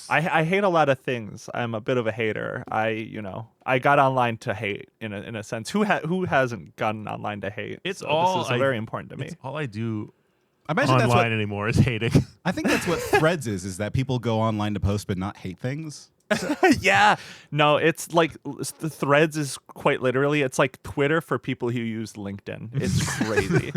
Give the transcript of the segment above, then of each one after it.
I hate a lot of things. I'm a bit of a hater. I got online to hate in a sense. Who hasn't gotten online to hate? This is very important to me. It's all I do. I imagine online that's what, anymore is hating. I think that's what Threads is that people go online to post but not hate things. Yeah. No, it's like the Threads is quite literally, it's like Twitter for people who use LinkedIn. It's crazy.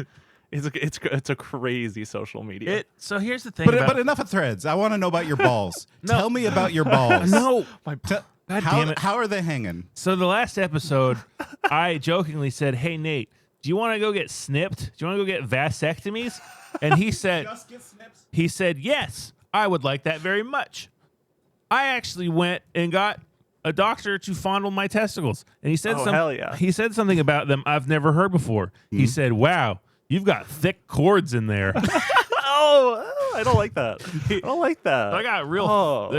It's a crazy social media. So here's the thing. But enough of Threads. I want to know about your balls. Tell me about your balls. No. God damn it. How are they hanging? So the last episode, I jokingly said, "Hey Nate, do you want to go get snipped? Do you want to go get vasectomies?" And he said, Just get snips? He said, "Yes, I would like that very much." I actually went and got a doctor to fondle my testicles, and he said hell yeah. He said something about them I've never heard before. He said, "Wow, you've got thick cords in there." I don't like that. I don't like that. They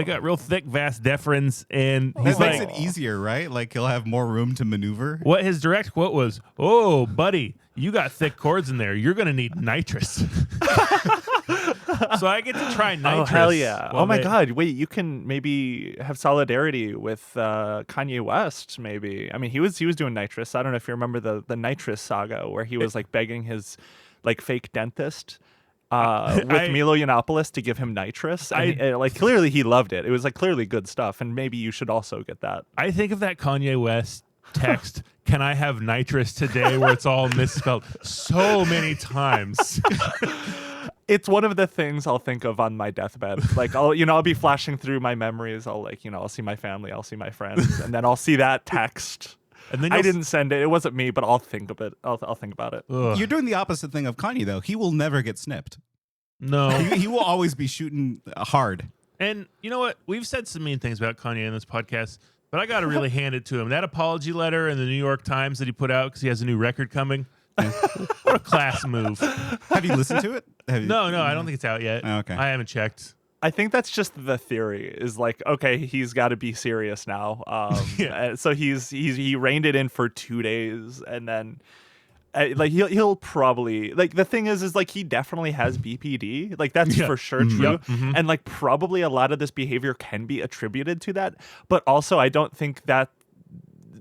got real thick vas deferens, and he's That like, makes it easier, right? Like he'll have more room to maneuver. what his direct quote was, "Oh, buddy, you got thick cords in there. You're gonna need nitrous." So I get to try nitrous. Oh hell yeah! Oh my god! Wait, you can maybe have solidarity with Kanye West. Maybe. I mean, he was doing nitrous. I don't know if you remember the nitrous saga where he was like begging his like fake dentist with Milo Yiannopoulos to give him nitrous. And like clearly he loved it. It was like clearly good stuff. And maybe you should also get that. I think of that Kanye West text, "Can I have nitrous today?" where it's all misspelled so many times. It's one of the things I'll think of on my deathbed. Like I'll be flashing through my memories. I'll see my family, I'll see my friends, and then I'll see that text. And then I didn't send it. It wasn't me, but I'll think of it. I'll think about it. Ugh. You're doing the opposite thing of Kanye, though. He will never get snipped. No. He will always be shooting hard. And you know what? We've said some mean things about Kanye in this podcast, but I got to really hand it to him. That apology letter in the New York Times that he put out because he has a new record coming. What a class move. Have you listened to it? No, I don't think it's out yet. Oh, okay. I haven't checked. I think that's just the theory is like, okay, he's got to be serious now. So he reined it in for 2 days, and then like he'll probably like the thing is like he definitely has BPD, like that's for sure true, and like probably a lot of this behavior can be attributed to that, but also I don't think that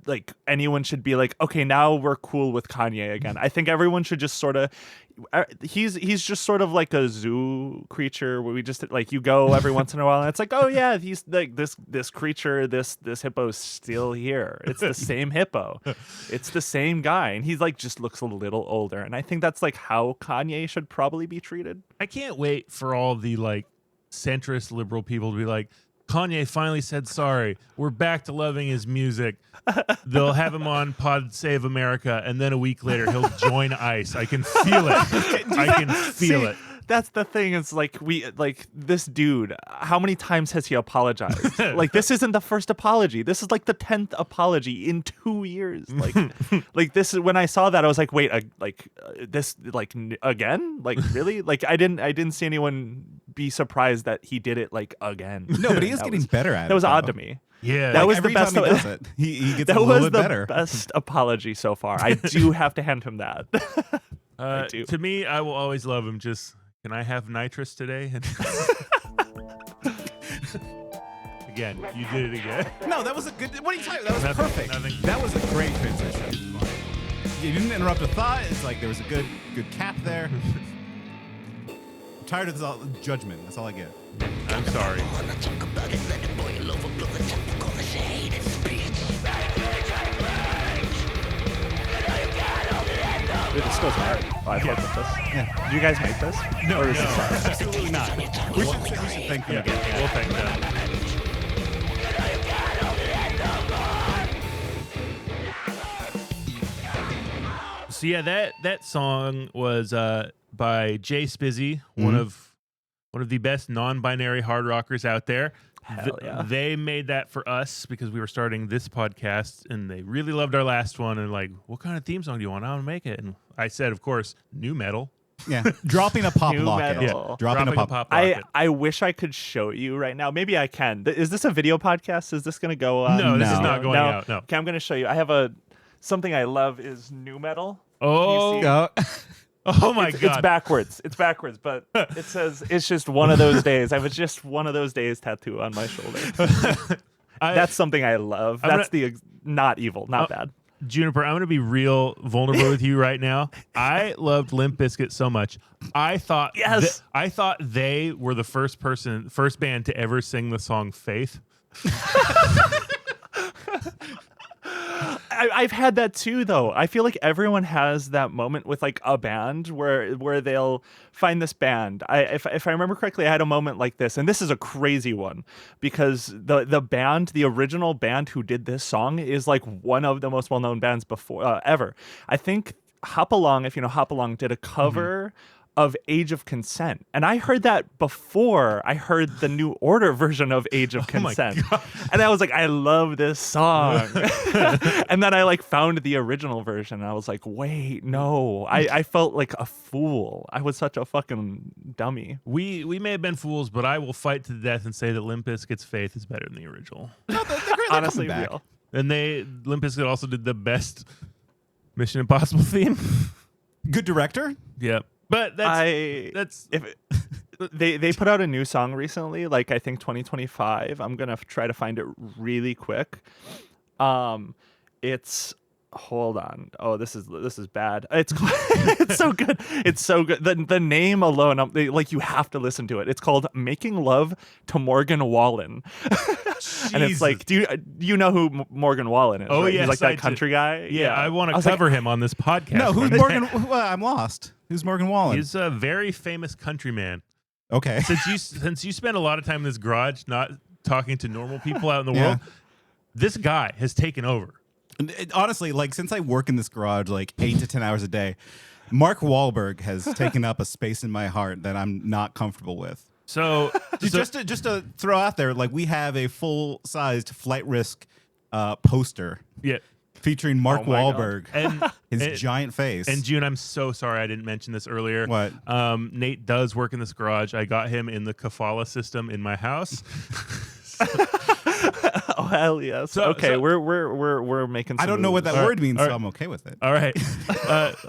like anyone should be like, okay, now we're cool with Kanye again. I think everyone should just sort of he's just sort of like a zoo creature where we just like you go every once in a while and it's like, oh yeah, he's like this creature, this hippo's still here. It's the same hippo. It's the same guy, and he's like just looks a little older. And I think that's like how Kanye should probably be treated. I can't wait for all the like centrist liberal people to be like, Kanye finally said sorry. We're back to loving his music. They'll have him on Pod Save America, and then a week later he'll join ICE. I can feel it. I can feel it. That's the thing. It's like this dude. How many times has he apologized? Like this isn't the first apology. This is like the 10th apology in 2 years. Like this is when I saw that I was like, wait, this like again? Like really? Like I didn't see anyone be surprised that he did it like again. No, but he is getting better at it. That was though. odd to me. Yeah, that Like, was every the best. Time he does it, he gets that a little was bit better. The best apology so far. I do have to hand him that. I do. To me, I will always love him. Just, can I have nitrous today? Again, you did it again. No, that was a good. What are you talking about? That was Nothing, perfect. nothing. That was a great transition. You didn't interrupt a thought. It's like there was a good cap there. I'm tired of this all judgment. That's all I get. I'm sorry. Dude, this goes hard. Oh, I fucked with this. Yeah. Did you guys make this? No, Or is this Absolutely not. We should thank them again. We'll thank them. So yeah, that song was by Jay Spizzy, one of the best non-binary hard rockers out there. Hell yeah. They made that for us because we were starting this podcast, and they really loved our last one. And like, what kind of theme song do you want? I want to make it. And I said, of course, new metal. Yeah, dropping a pop New locket. metal. Yeah. Dropping a pop. locket. I wish I could show you right now. Maybe I can. Is this a video podcast? Is this going to go on? No, this is No. not going out. No. Okay, I'm going to show you. I have something I love is new metal. Oh, Can you see? Oh my It's god. backwards. It's backwards, but it says it's just one of those days. I was just one of those days tattoo on my shoulder. That's something I love. That's not evil, not bad. Juniper, I'm going to be real vulnerable with you right now. I loved Limp Bizkit so much. I thought I thought they were the first band to ever sing the song Faith. I've had that too, though. I feel like everyone has that moment with like a band where they'll find this band. If I remember correctly, I had a moment like this, and this is a crazy one because the original band who did this song is like one of the most well-known bands before ever. I think Hop Along, if you know Hop Along, did a cover of Age of Consent. And I heard that before I heard the New Order version of Age of Consent. And I was like, I love this song. And then I like found the original version and I was like, wait, no. I felt like a fool. I was such a fucking dummy. We may have been fools, but I will fight to the death and say that Limp Bizkit's Faith is better than the original. No, they're Honestly, back. real. And Limp Bizkit also did the best Mission Impossible theme. Good director. Yep. But that's they put out a new song recently, like I think 2025. I'm gonna try to find it really quick. It's hold on. Oh, this is bad. It's it's so good. It's so good. The name alone, like you have to listen to it. It's called "Making Love to Morgan Wallen," and it's like, do you know who Morgan Wallen is? Oh right? yes, he's like that country guy. Yeah, I want to cover him on this podcast. No, who's Morgan? Well, I'm lost. Who's Morgan Wallen? He's a very famous countryman. Okay. Since you spend a lot of time in this garage, not talking to normal people out in the world, this guy has taken over. Honestly, like since I work in this garage like 8 to 10 hours a day, Mark Wahlberg has taken up a space in my heart that I'm not comfortable with. So just to throw out there, like we have a full-sized Flight Risk poster. Yeah. Featuring Mark Wahlberg and his giant face. And June, I'm so sorry I didn't mention this earlier. What? Nate does work in this garage. I got him in the kafala system in my house. Oh hell yes. Okay, we're making some I don't know what that moves. word means, so I'm okay with it. All right.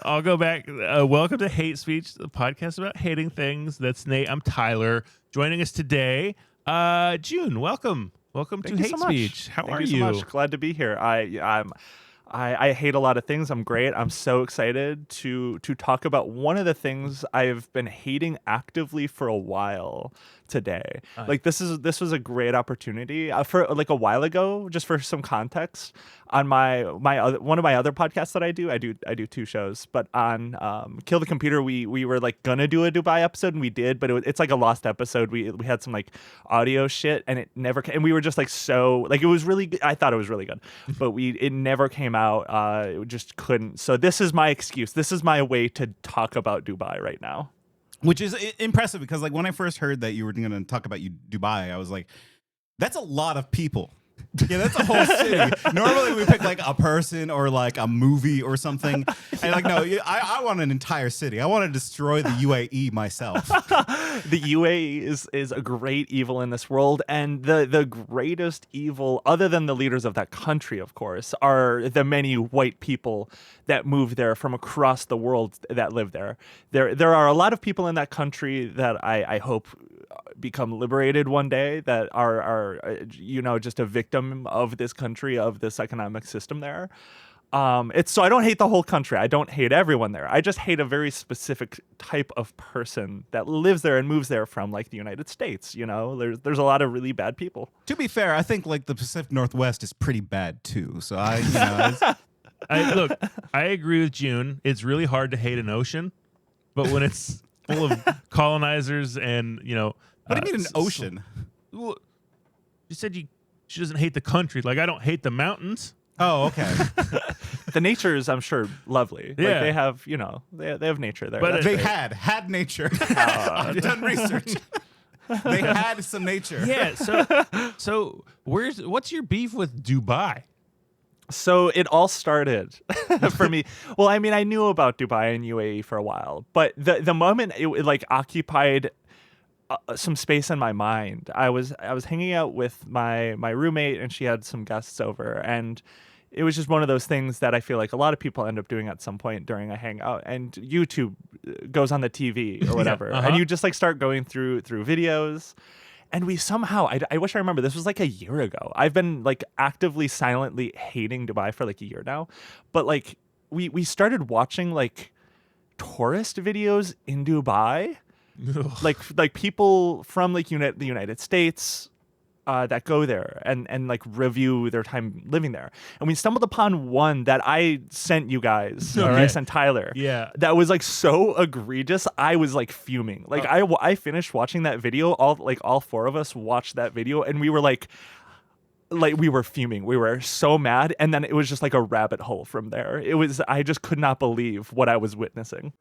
I'll go back. Welcome to Hate Speech, the podcast about hating things. That's Nate. I'm Tyler. Joining us today, June, welcome. Welcome to Hate Speech. How are you? So much. Glad to be here. I hate a lot of things. I'm great. I'm so excited to talk about one of the things I've been hating actively for a while today. Like this was a great opportunity for like a while ago. Just for some context, on my one of my other podcasts that I do two shows, but on Kill the Computer we were like gonna do a Dubai episode and we did, but it's like a lost episode. We had some like audio shit and it never came, and we were just like so like it was really good. I thought it was really good, but it never came out. It just couldn't. So this is my excuse. This is my way to talk about Dubai right now. Which is impressive because like when I first heard that you were going to talk about Dubai, I was like, that's a lot of people. Yeah, that's a whole city. Normally we pick like a person or like a movie or something. And like, no, I want an entire city. I want to destroy the UAE myself. The UAE is a great evil in this world, and the greatest evil, other than the leaders of that country, of course, are the many white people that move there from across the world that live there. There are a lot of people in that country that I hope become liberated one day, that are just a victim of this country, of this economic system there. It's so I don't hate the whole country. I don't hate everyone there. I just hate a very specific type of person that lives there and moves there from like the United States. You know, there's a lot of really bad people. To be fair, I think like the Pacific Northwest is pretty bad too. So look, I agree with June. It's really hard to hate an ocean, but when it's full of colonizers and what do you mean an ocean? Well, you said she doesn't hate the country. Like I don't hate the mountains. Oh, okay. The nature is, I'm sure, lovely. Yeah. Like they have, they have nature there. But That's they great. had nature. I've done research. They had some nature. Yeah. So what's your beef with Dubai? So it all started for me. Well, I mean, I knew about Dubai and UAE for a while, but the moment it like occupied some space in my mind, I was hanging out with my roommate, and she had some guests over, and it was just one of those things that I feel like a lot of people end up doing at some point during a hangout, and YouTube goes on the TV or whatever, and you just like start going through videos. And we somehow, I wish I remember, this was like a year ago. I've been like actively, silently hating Dubai for like a year now. But like we started watching like tourist videos in Dubai. like people from like the United States that go there and like review their time living there. And we stumbled upon one that I sent you guys, or I sent Tyler. Yeah. That was like so egregious. I was like fuming. Like I finished watching that video. All four of us watched that video, and we were like we were fuming. We were so mad. And then it was just like a rabbit hole from there. I just could not believe what I was witnessing.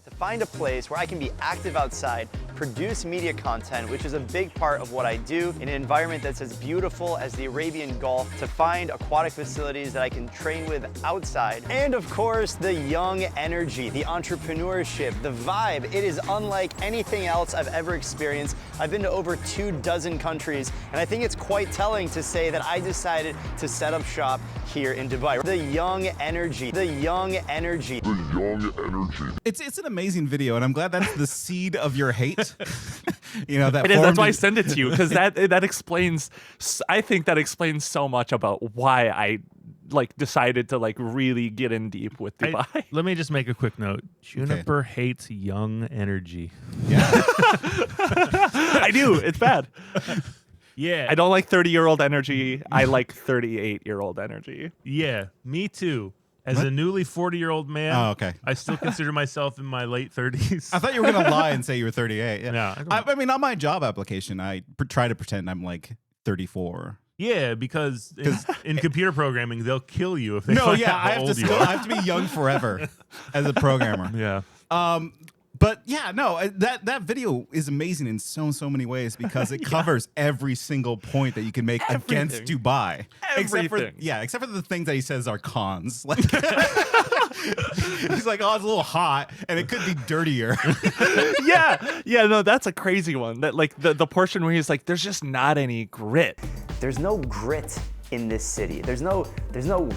To find a place where I can be active outside, produce media content, which is a big part of what I do, in an environment that's as beautiful as the Arabian Gulf, to find aquatic facilities that I can train with outside, and of course, the young energy, the entrepreneurship, the vibe. It is unlike anything else I've ever experienced. I've been to over 24 countries, and I think it's quite telling to say that I decided to set up shop here in Dubai. The young energy, the young energy. The young energy. It's an amazing video, and I'm glad that's the seed of your hate. You know, that It is. That's why I send it to you, because that explains. I think that explains so much about why I like decided to like really get in deep with Dubai. Let me just make a quick note. Juniper hates young energy. Yeah. I do. It's bad. Yeah. I don't like 30-year-old energy. I like 38-year-old energy. Yeah, me too. As a newly 40-year-old man, I still consider myself in my late 30s. I thought you were going to lie and say you were 38. Yeah. No, I mean, on my job application, I try to pretend I'm like 34. Yeah, because in computer programming, they'll kill you if they No, find yeah, out how old you are. I have to be young forever as a programmer. Yeah. But yeah, no, that video is amazing in so many ways because it covers every single point that you can make against Dubai. Except for the things that he says are cons. Like he's like, oh, it's a little hot and it could be dirtier. Yeah, no, that's a crazy one. That like the portion where he's like, there's just not any grit. There's no grit in this city. There's no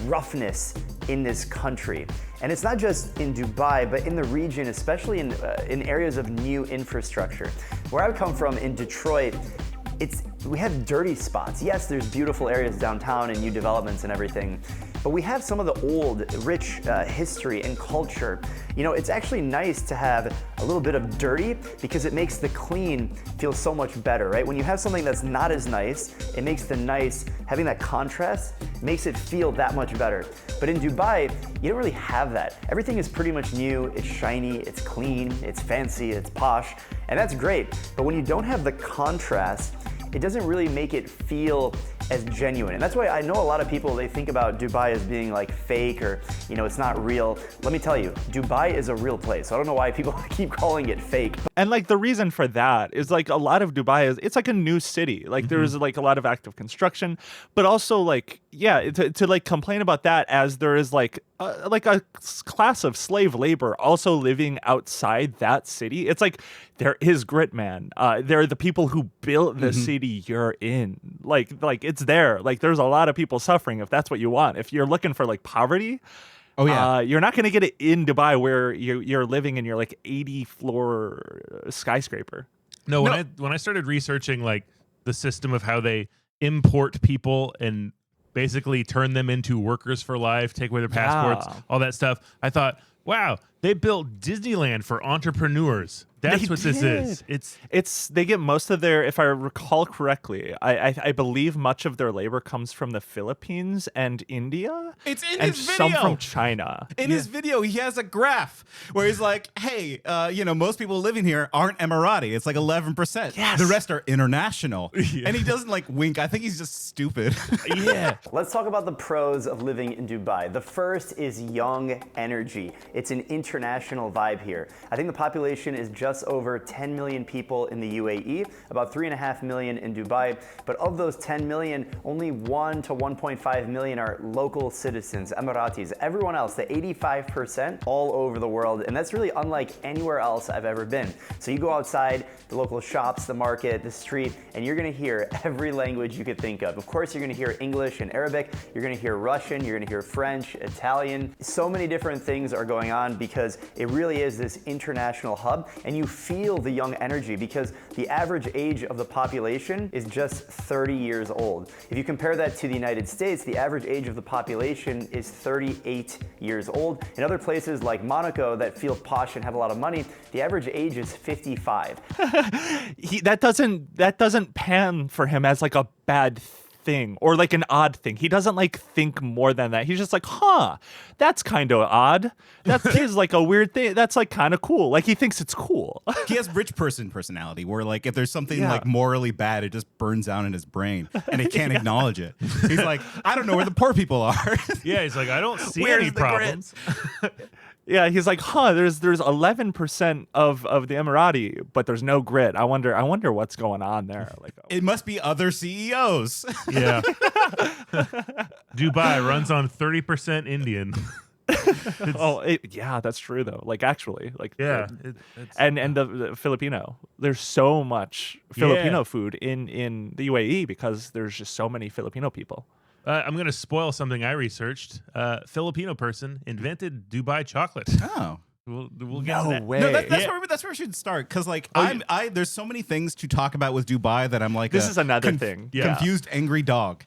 roughness in this country. And it's not just in Dubai, but in the region, especially in areas of new infrastructure. Where I come from in Detroit, we have dirty spots. Yes, there's beautiful areas downtown and new developments and everything, but we have some of the old, rich history and culture. You know, it's actually nice to have a little bit of dirty because it makes the clean feel so much better, right? When you have something that's not as nice, it makes the nice, having that contrast, makes it feel that much better. But in Dubai, you don't really have that. Everything is pretty much new, it's shiny, it's clean, it's fancy, it's posh, and that's great. But when you don't have the contrast, it doesn't really make it feel as genuine. And that's why I know a lot of people, they think about Dubai as being like fake or, you know, it's not real. Let me tell you, Dubai is a real place. I don't know why people keep calling it fake. And like the reason for that is like a lot of Dubai it's like a new city. Like there's like a lot of active construction, but also like, yeah, to like complain about that as there is like a class of slave labor also living outside that city. It's like, there is grit, man. They're the people who built the city you're in. Like it's there. Like there's a lot of people suffering if that's what you want. If you're looking for like poverty, you're not going to get it in Dubai where you're living in your like 80-floor skyscraper. No, when I started researching like the system of how they import people and basically turn them into workers for life, take away their passports, all that stuff, I thought, wow, they built Disneyland for entrepreneurs. That's what this is. It's they get most of their, if I recall correctly, I believe much of their labor comes from the Philippines and India. It's in and his video. some from China. In his video, he has a graph where he's like, hey, you know, most people living here aren't Emirati. It's like 11%. Yes. The rest are international. And he doesn't like wink. I think he's just stupid. Yeah. Let's talk about the pros of living in Dubai. The first is young energy. It's an international vibe here. I think the population is just just over 10 million people in the UAE, about 3.5 million in Dubai. But of those 10 million, only 1 to 1.5 million are local citizens, Emiratis. Everyone else, the 85%, all over the world. And that's really unlike anywhere else I've ever been. So you go outside, the local shops, the market, the street, and you're gonna hear every language you could think of. Of course, you're gonna hear English and Arabic, you're gonna hear Russian, you're gonna hear French, Italian. So many different things are going on because it really is this international hub, and you feel the young energy because the average age of the population is just 30 years old. If you compare that to the United States, the average age of the population is 38 years old. In other places like Monaco that feel posh and have a lot of money, the average age is 55. That doesn't pan for him as like a bad thing or like an odd thing. He doesn't like think more than that. He's just like, that's kind of odd. That is like a weird thing. That's like kind of cool. Like he thinks it's cool. He has rich person personality where like if there's something like morally bad, it just burns down in his brain and he can't acknowledge it. He's like, I don't know where the poor people are. Yeah, he's like, I don't see Where's any the problems. Yeah, he's like, there's 11% of the Emirati, but there's no grit. I wonder what's going on there. Like, It must be other CEOs. Yeah. Dubai runs on 30% Indian. yeah, that's true though. Like actually, like Yeah. and the Filipino. There's so much Filipino food in the UAE because there's just so many Filipino people. I'm going to spoil something I researched. Filipino person invented Dubai chocolate. Oh. We'll get to that. way. No, that's where we should start because like there's so many things to talk about with Dubai that I'm like This is another thing. Yeah. confused angry dog.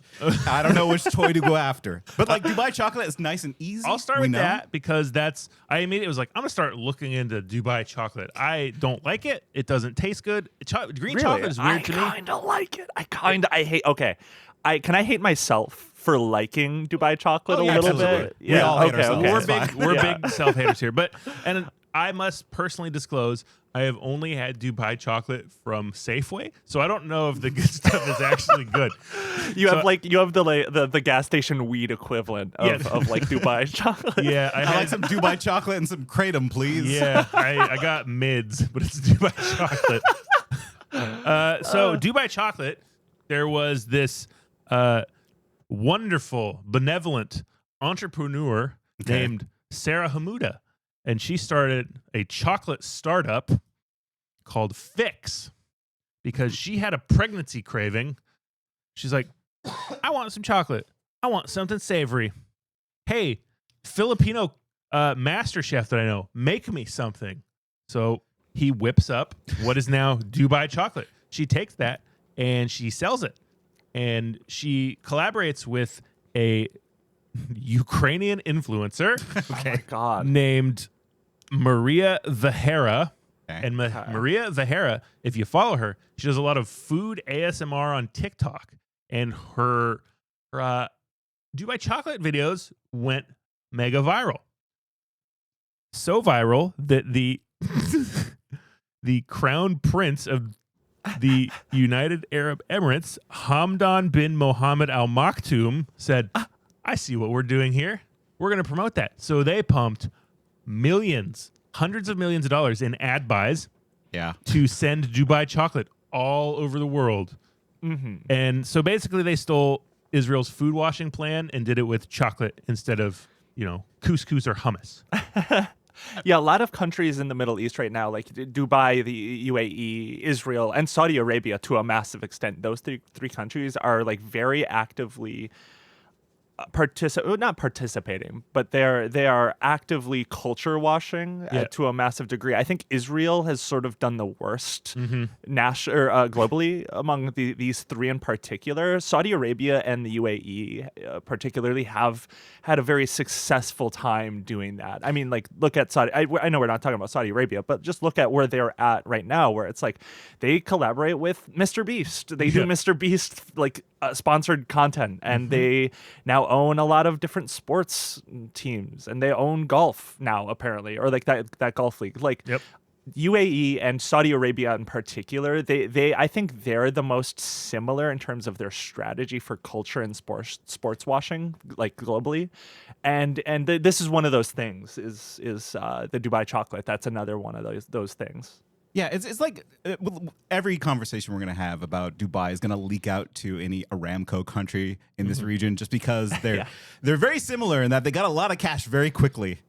I don't know which toy to go after, but like Dubai chocolate is nice and easy. I'll start with that because I immediately was like, I'm gonna start looking into Dubai chocolate. I don't like it. It doesn't taste good. Green chocolate is weird to me. I kind of like it. I hate. Okay, I hate myself for liking Dubai chocolate a little absolutely. bit. We all hate ourselves. Okay. We're big self haters here, and I must personally disclose I have only had Dubai chocolate from Safeway, so I don't know if the good stuff is actually good. You have the gas station weed equivalent of like Dubai chocolate. Yeah, I like some Dubai chocolate and some kratom, please. Yeah, I got mids, but it's Dubai chocolate. So Dubai chocolate, there was this wonderful, benevolent entrepreneur named Sarah Hamuda, and she started a chocolate startup called Fix because she had a pregnancy craving. She's like, I want some chocolate. I want something savory. Hey, Filipino master chef that I know, make me something. So he whips up what is now Dubai chocolate. She takes that and she sells it. And she collaborates with a Ukrainian influencer Oh my God. named Maria Vahera. Okay. And Maria Vahera, if you follow her, she does a lot of food ASMR on TikTok. And her Dubai chocolate videos went mega viral. So viral that the the crown prince of the United Arab Emirates, Hamdan bin Mohammed Al Maktoum, said, I see what we're doing here. We're going to promote that. So they pumped millions, hundreds of millions of dollars in ad buys to send Dubai chocolate all over the world. Mm-hmm. And so basically they stole Israel's food washing plan and did it with chocolate instead of, couscous or hummus. Yeah, a lot of countries in the Middle East right now, like Dubai, the UAE, Israel, and Saudi Arabia to a massive extent, those three countries are like very actively not participating, but they are actively culture washing to a massive degree. I think Israel has sort of done the worst globally among these three in particular. Saudi Arabia and the UAE particularly have had a very successful time doing that. I mean, like, look at Saudi. I know we're not talking about Saudi Arabia, but just look at where they're at right now, where it's like they collaborate with Mr. Beast. They do Mr. Beast like sponsored content, and they now own a lot of different sports teams, and they own golf now apparently, or like that golf league. Like UAE and Saudi Arabia in particular, they I think they're the most similar in terms of their strategy for culture and sports washing, like globally, and this is one of those things. Is the Dubai chocolate? That's another one of those things. Yeah, it's like every conversation we're going to have about Dubai is going to leak out to any Aramco country in this region, just because they're very similar in that they got a lot of cash very quickly,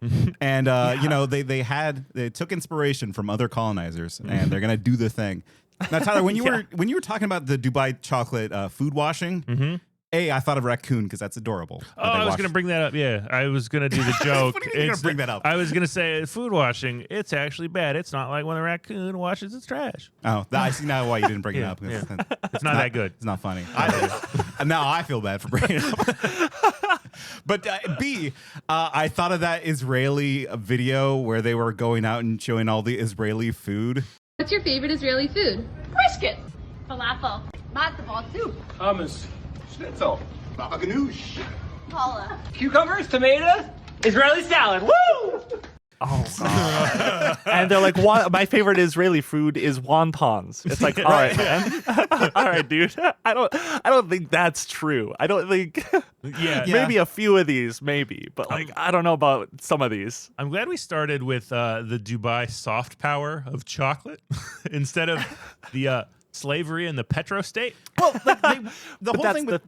and you know they took inspiration from other colonizers, and they're going to do the thing. Now, Tyler, when you were talking about the Dubai chocolate food washing. I thought of raccoon because that's adorable. Oh, I was going to bring that up. Yeah, I was going to do the joke. What do you mean you're going to bring that up? I was going to say food washing, it's actually bad. It's not like when a raccoon washes its trash. Oh, I see now why you didn't bring it up. It's not that good. It's not funny. Now I feel bad for bringing it up. But B, I thought of that Israeli video where they were going out and showing all the Israeli food. What's your favorite Israeli food? Brisket. Falafel. Matzo ball soup. Hummus. Schnitzel. Baba ganoush. Paula. Cucumbers, tomatoes, Israeli salad. Woo! Oh, God. And they're like, my favorite Israeli food is wontons. It's like, all right, man. All right, dude. I don't think that's true. I don't think. Maybe a few of these, maybe, but like, I don't know about some of these. I'm glad we started with the Dubai soft power of chocolate instead of the slavery and the petrostate. Well, like the whole thing with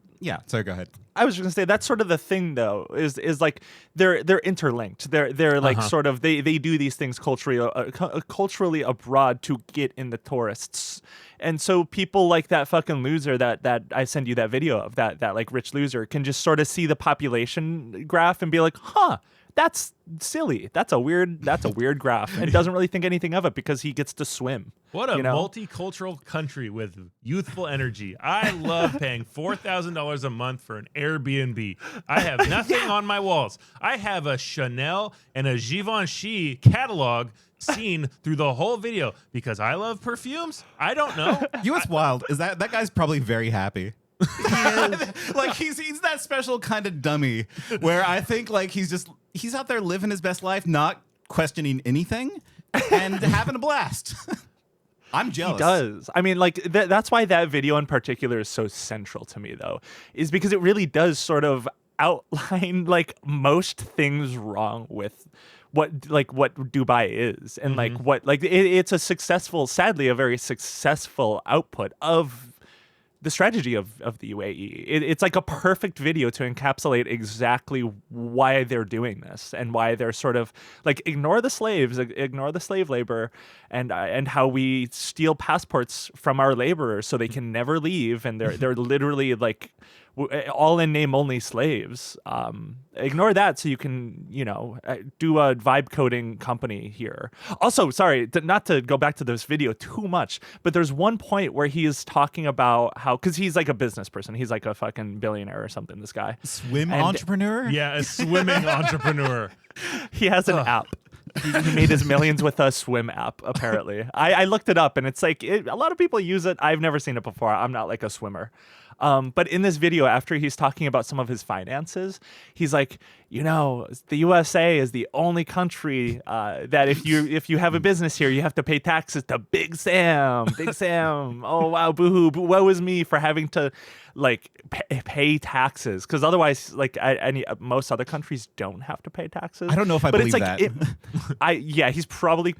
sorry, go ahead. I was just gonna say that's sort of the thing, though, is like they're interlinked. They're like sort of they do these things culturally abroad to get in the tourists, and so people like that fucking loser that I send you that video of that like rich loser can just sort of see the population graph and be like, huh. That's silly. That's a weird graph, and doesn't really think anything of it because he gets to swim. What a multicultural country with youthful energy. I love paying $4,000 a month for an Airbnb. I have nothing on my walls. I have a Chanel and a Givenchy catalog seen through the whole video because I love perfumes. I don't know. You know what's wild is that guy's probably very happy. Like he's that special kind of dummy where I think like he's out there living his best life, not questioning anything and having a blast. I'm jealous. He does. I mean, like that's why that video in particular is so central to me, though, is because it really does sort of outline like most things wrong with what Dubai is, and like what like it's sadly a very successful output of the strategy of the UAE. It's like a perfect video to encapsulate exactly why they're doing this and why they're sort of like ignore the slaves, ignore the slave labor, and how we steal passports from our laborers so they can never leave, and they're literally like all in name only slaves. Ignore that so you can, do a vibe coding company here. Also, sorry, not to go back to this video too much, but there's one point where he is talking about how, because he's like a business person, he's like a fucking billionaire or something, this guy. Entrepreneur? Yeah, a swimming entrepreneur. He has an app. He made his millions with a swim app, apparently. I looked it up, and it's like a lot of people use it. I've never seen it before. I'm not like a swimmer. But in this video, after he's talking about some of his finances, he's like, the USA is the only country that if you have a business here, you have to pay taxes to Big Sam. Big Sam. Oh, wow, boo-hoo. Woe is me for having to like pay taxes, because otherwise, like most other countries don't have to pay taxes. I don't know if I believe that. He's probably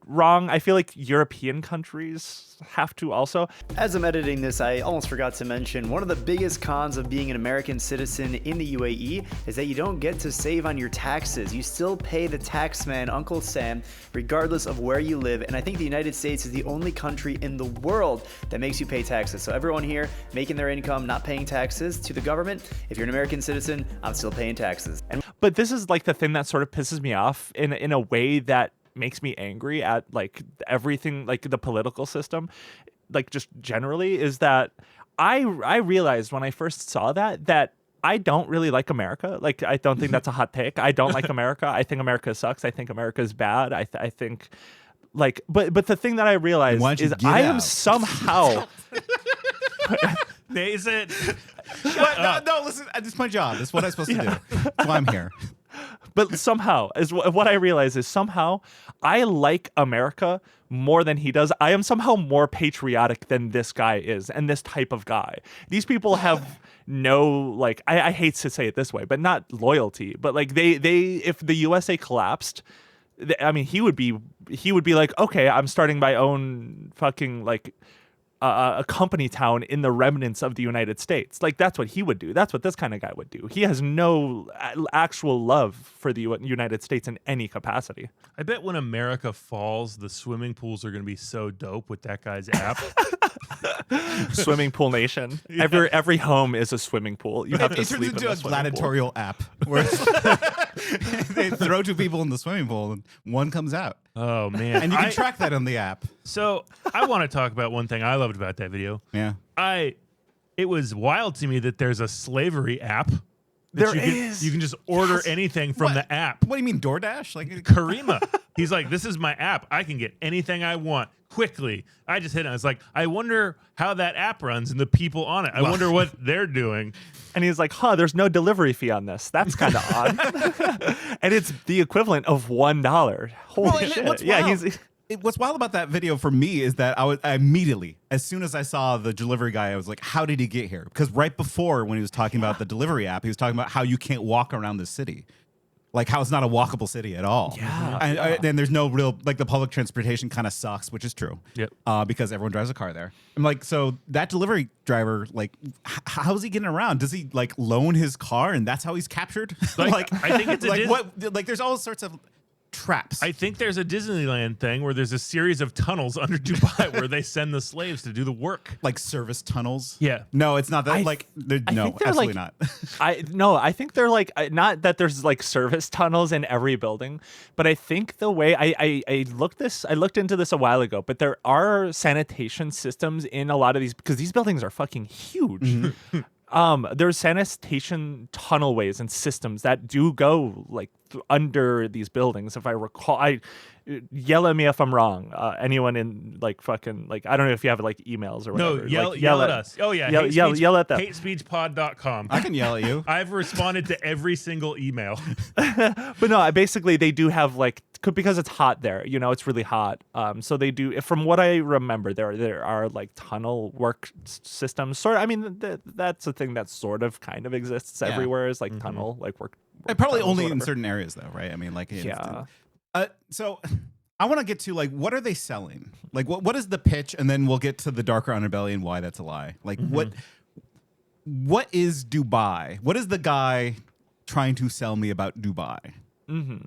wrong. I feel like European countries have to also. As I'm editing this, I almost forgot to mention one of the biggest cons of being an American citizen in the UAE is that you don't get to save on your taxes. You still pay the tax man, Uncle Sam, regardless of where you live. And I think the United States is the only country in the world that makes you pay taxes. So everyone here making their income, not paying taxes to the government, if you're an American citizen, I'm still paying taxes. But this is like the thing that sort of pisses me off in a way that makes me angry at like everything, like the political system, like just generally, is that I realized when I first saw that I don't really like America. Like, I don't think that's a hot take. I don't like America. I think America sucks. I think America is bad. I think like, but the thing that I realized is I am somehow Nathan. No, listen, this is my job. This is what I'm supposed to do. That's why I'm here. But somehow, is what I realize is somehow I like America more than he does. I am somehow more patriotic than this guy is, and this type of guy. These people have no, like, I hate to say it this way, but not loyalty. But like they if the USA collapsed, I mean, he would be like, okay, I'm starting my own fucking like a company town in the remnants of the United States. Like that's what he would do. That's what this kind of guy would do. He has no actual love for the United States in any capacity. I bet when America falls, the swimming pools are going to be so dope with that guy's app. Swimming pool nation. Yeah. Every home is a swimming pool. You have to sleep in a gladiatorial app where they throw 2 people in the swimming pool and one comes out. Oh man! And you can track that on the app. So I want to talk about one thing I loved about that video. Yeah. It was wild to me that there's a slavery app. There is. You can just order anything from the app. What do you mean, DoorDash? Like Karima. He's like, this is my app. I can get anything I want quickly. I just hit it. I was like, I wonder how that app runs and the people on it. I wonder what they're doing. And he's like, there's no delivery fee on this. That's kind of odd. And it's the equivalent of $1. Holy shit. What's wild about that video for me is that I immediately, as soon as I saw the delivery guy, I was like, how did he get here? Because right before, when he was talking about the delivery app, he was talking about how you can't walk around the city. Like how it's not a walkable city at all. Yeah. And there's no real, like the public transportation kind of sucks, which is true. Yep. Because everyone drives a car there. I'm like, so that delivery driver, like, how's he getting around? Does he like loan his car and that's how he's captured? Like I think it's there's all sorts of traps. I think there's a Disneyland thing where there's a series of tunnels under Dubai where they send the slaves to do the work. Like service tunnels? Yeah. No, it's not that. No, absolutely like, not. I think they're like, not that there's like service tunnels in every building, but I think the way I looked into this a while ago, but there are sanitation systems in a lot of these, because these buildings are fucking huge. Mm-hmm. There's sanitation tunnelways and systems that do go like under these buildings. If I recall, yell at me if I'm wrong. Anyone in like fucking like, I don't know if you have like emails or whatever. No, like, yell at us. Oh yeah, yell at them. HateSpeechPod.com. I can yell at you. I've responded to every single email. But no, basically they do have like, because it's hot there, you know, it's really hot. So they do, from what I remember, there are like tunnel work systems. Sort of, I mean, that's a thing that sort of kind of exists everywhere, is like tunnel like work. Probably only in certain areas though, right? I mean, like so I want to get to like, what are they selling? Like, what is the pitch? And then we'll get to the darker underbelly and why that's a lie. Like, what is Dubai? What is the guy trying to sell me about Dubai? Mm-hmm.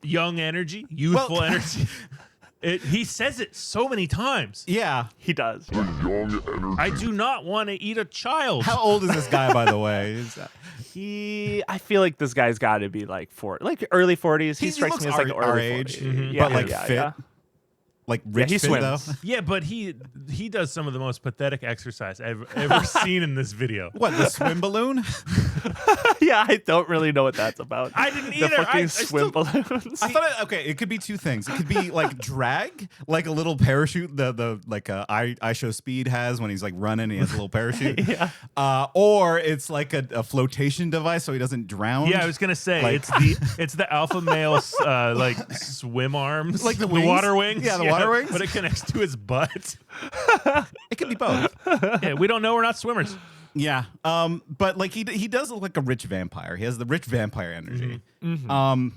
Young energy, youthful energy. He says it so many times. Yeah, he does. I do not want to eat a child. How old is this guy, by the way? I feel like this guy's got to be like early 40s. He strikes me as like our early age, 40s. mm-hmm. But like fit. Yeah. Like rich he fit, swims. though. Yeah, but he does some of the most pathetic exercise I've ever seen in this video. What, the swim balloon? Yeah, I don't really know what that's about. I didn't the either. Fucking swim balloons. I thought it could be two things. It could be like drag, like a little parachute. The like I Show Speed has when he's like running. He has a little parachute. Yeah. Or it's like a flotation device so he doesn't drown. Yeah, I was gonna say like, it's the alpha male like swim arms, like the water wings. Yeah, the water wings. But it connects to his butt. It could be both. Yeah, we don't know. We're not swimmers. Yeah. But like he does look like a rich vampire. He has the rich vampire energy. Mm-hmm.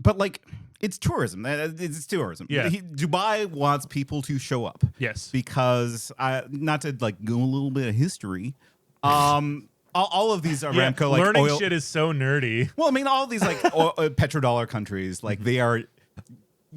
But like it's tourism. It's tourism. Yeah. Dubai wants people to show up. Yes. Because not to like go a little bit of history. All of these Aramco like learning oil shit is so nerdy. Well, I mean, all of these like petrodollar countries, like they are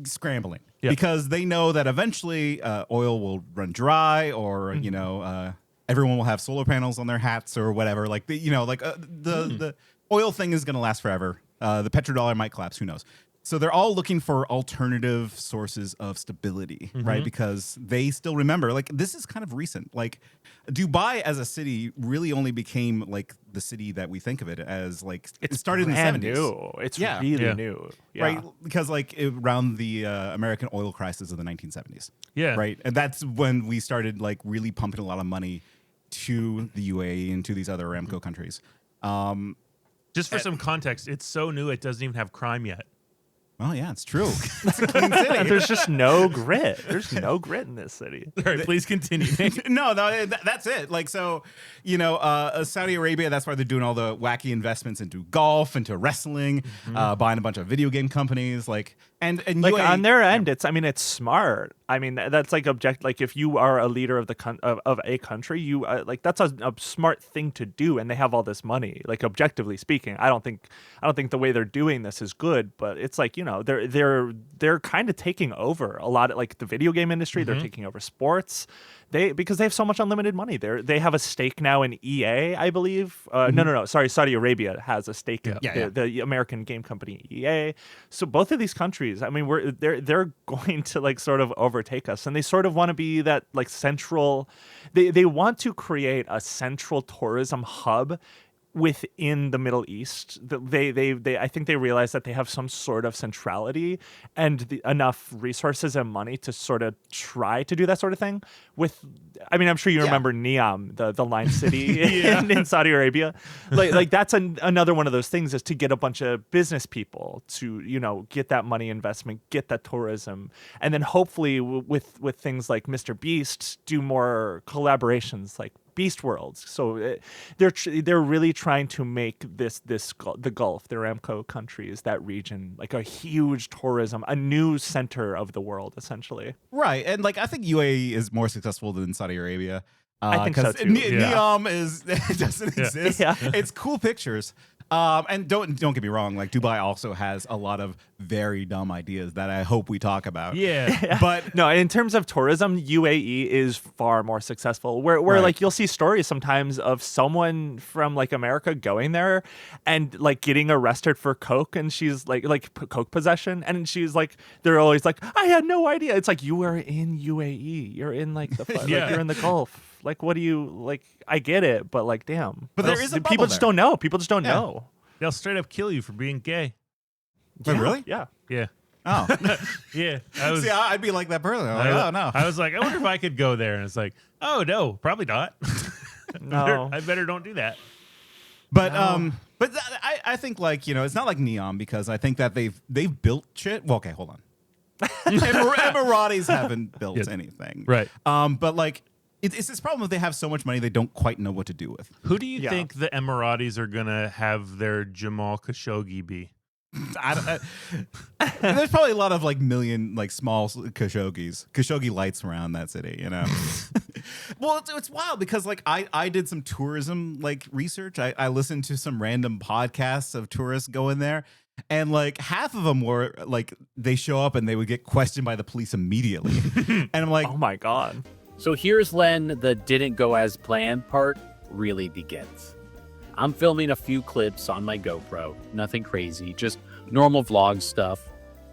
scrambling because they know that eventually oil will run dry, or you know, everyone will have solar panels on their hats or whatever. Like the oil thing is going to last forever. The petrodollar might collapse. Who knows? So they're all looking for alternative sources of stability, right? Because they still remember, like, this is kind of recent. Like, Dubai as a city really only became like the city that we think of it as. Like, it started in the 70s. New. It's really new, right? Because like around the American oil crisis of the 1970s, right, and that's when we started like really pumping a lot of money to the UAE and to these other Aramco countries. Just for some context, it's so new it doesn't even have crime yet. Oh yeah, it's true. It's a clean city. There's just no grit. There's no grit in this city. All right, please continue. No, that's it. Like, so, you know, Saudi Arabia, that's why they're doing all the wacky investments into golf, into wrestling, buying a bunch of video game companies. Like, And like UAE, on their end, it's smart. I mean, that's like like if you are a leader of of a country, you like that's a smart thing to do, and they have all this money. Like objectively speaking, I don't think the way they're doing this is good, but it's like they're kind of taking over a lot of like the video game industry. They're taking over sports. Because they have so much unlimited money. They have a stake now in EA, I believe. No. Sorry, Saudi Arabia has a stake in the American game company EA. So both of these countries, I mean, they're going to like sort of overtake us, and they sort of want to be that like central. They want to create a central tourism hub within the Middle East. I think they realize that they have some sort of centrality and enough resources and money to sort of try to do that sort of thing I'm sure you remember Neom, the line city in Saudi Arabia. Like that's another one of those things, is to get a bunch of business people to, get that money investment, get that tourism, and then hopefully with things like Mr. Beast, do more collaborations like Beast Worlds. So they're really trying to make the Gulf, the Aramco countries, that region, like a huge tourism, a new center of the world, essentially. Right, and like I think UAE is more successful than Saudi Arabia. I think so too. Neom it doesn't exist. Yeah. It's cool pictures. And don't get me wrong, like Dubai also has a lot of very dumb ideas that I hope we talk about. Yeah. But no, in terms of tourism, UAE is far more successful. Where like you'll see stories sometimes of someone from like America going there and like getting arrested for coke, and she's like coke possession, and she's like, they're always like, I had no idea. It's like, you are in UAE, you're in like the like, you're in the Gulf. Like, what do you like? I get it, but like, damn. But there is a people just don't know. People just don't Yeah. know. They'll straight up kill you for being gay. Wait, really? Yeah. Yeah. Oh, Yeah. see, I'd be like that person. I'm like, oh no. I was like, I wonder if I could go there. And it's like, oh, no, probably not. No. I better don't do that. But I think like it's not like Neom, because I think that they've built shit. Well, okay, hold on. Emiratis haven't built anything, Right. But like it's this problem that they have so much money they don't quite know what to do with. Who do you think the Emiratis are going to have their Jamal Khashoggi be? There's probably a lot of like million like small Khashoggi lights around that city, Well, it's wild because like I did some tourism like research. I listened to some random podcasts of tourists going there, and like half of them were like they show up and they would get questioned by the police immediately. And I'm like, Oh my god. So here's when the didn't go as planned part really begins. I'm filming a few clips on my GoPro, nothing crazy, just normal vlog stuff.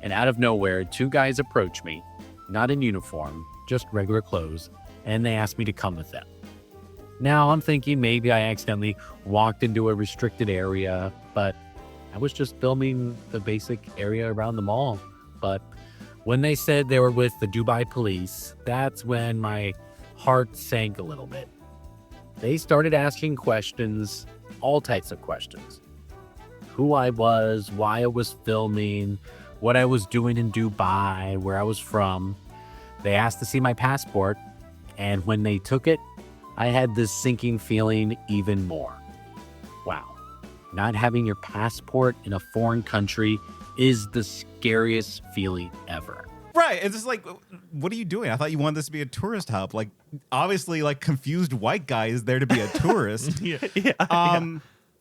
And out of nowhere, two guys approach me, not in uniform, just regular clothes, and they asked me to come with them. Now I'm thinking maybe I accidentally walked into a restricted area, but I was just filming the basic area around the mall. But when they said they were with the Dubai police, that's when my heart sank a little bit. They started asking questions, all types of questions. Who I was, why I was filming, what I was doing in Dubai, where I was from. They asked to see my passport, and when they took it, I had this sinking feeling even more. Wow, not having your passport in a foreign country is the scariest feeling ever. right. It's just like, what are you doing? I thought you wanted this to be a tourist hub. Like, obviously, like confused white guy is there to be a tourist.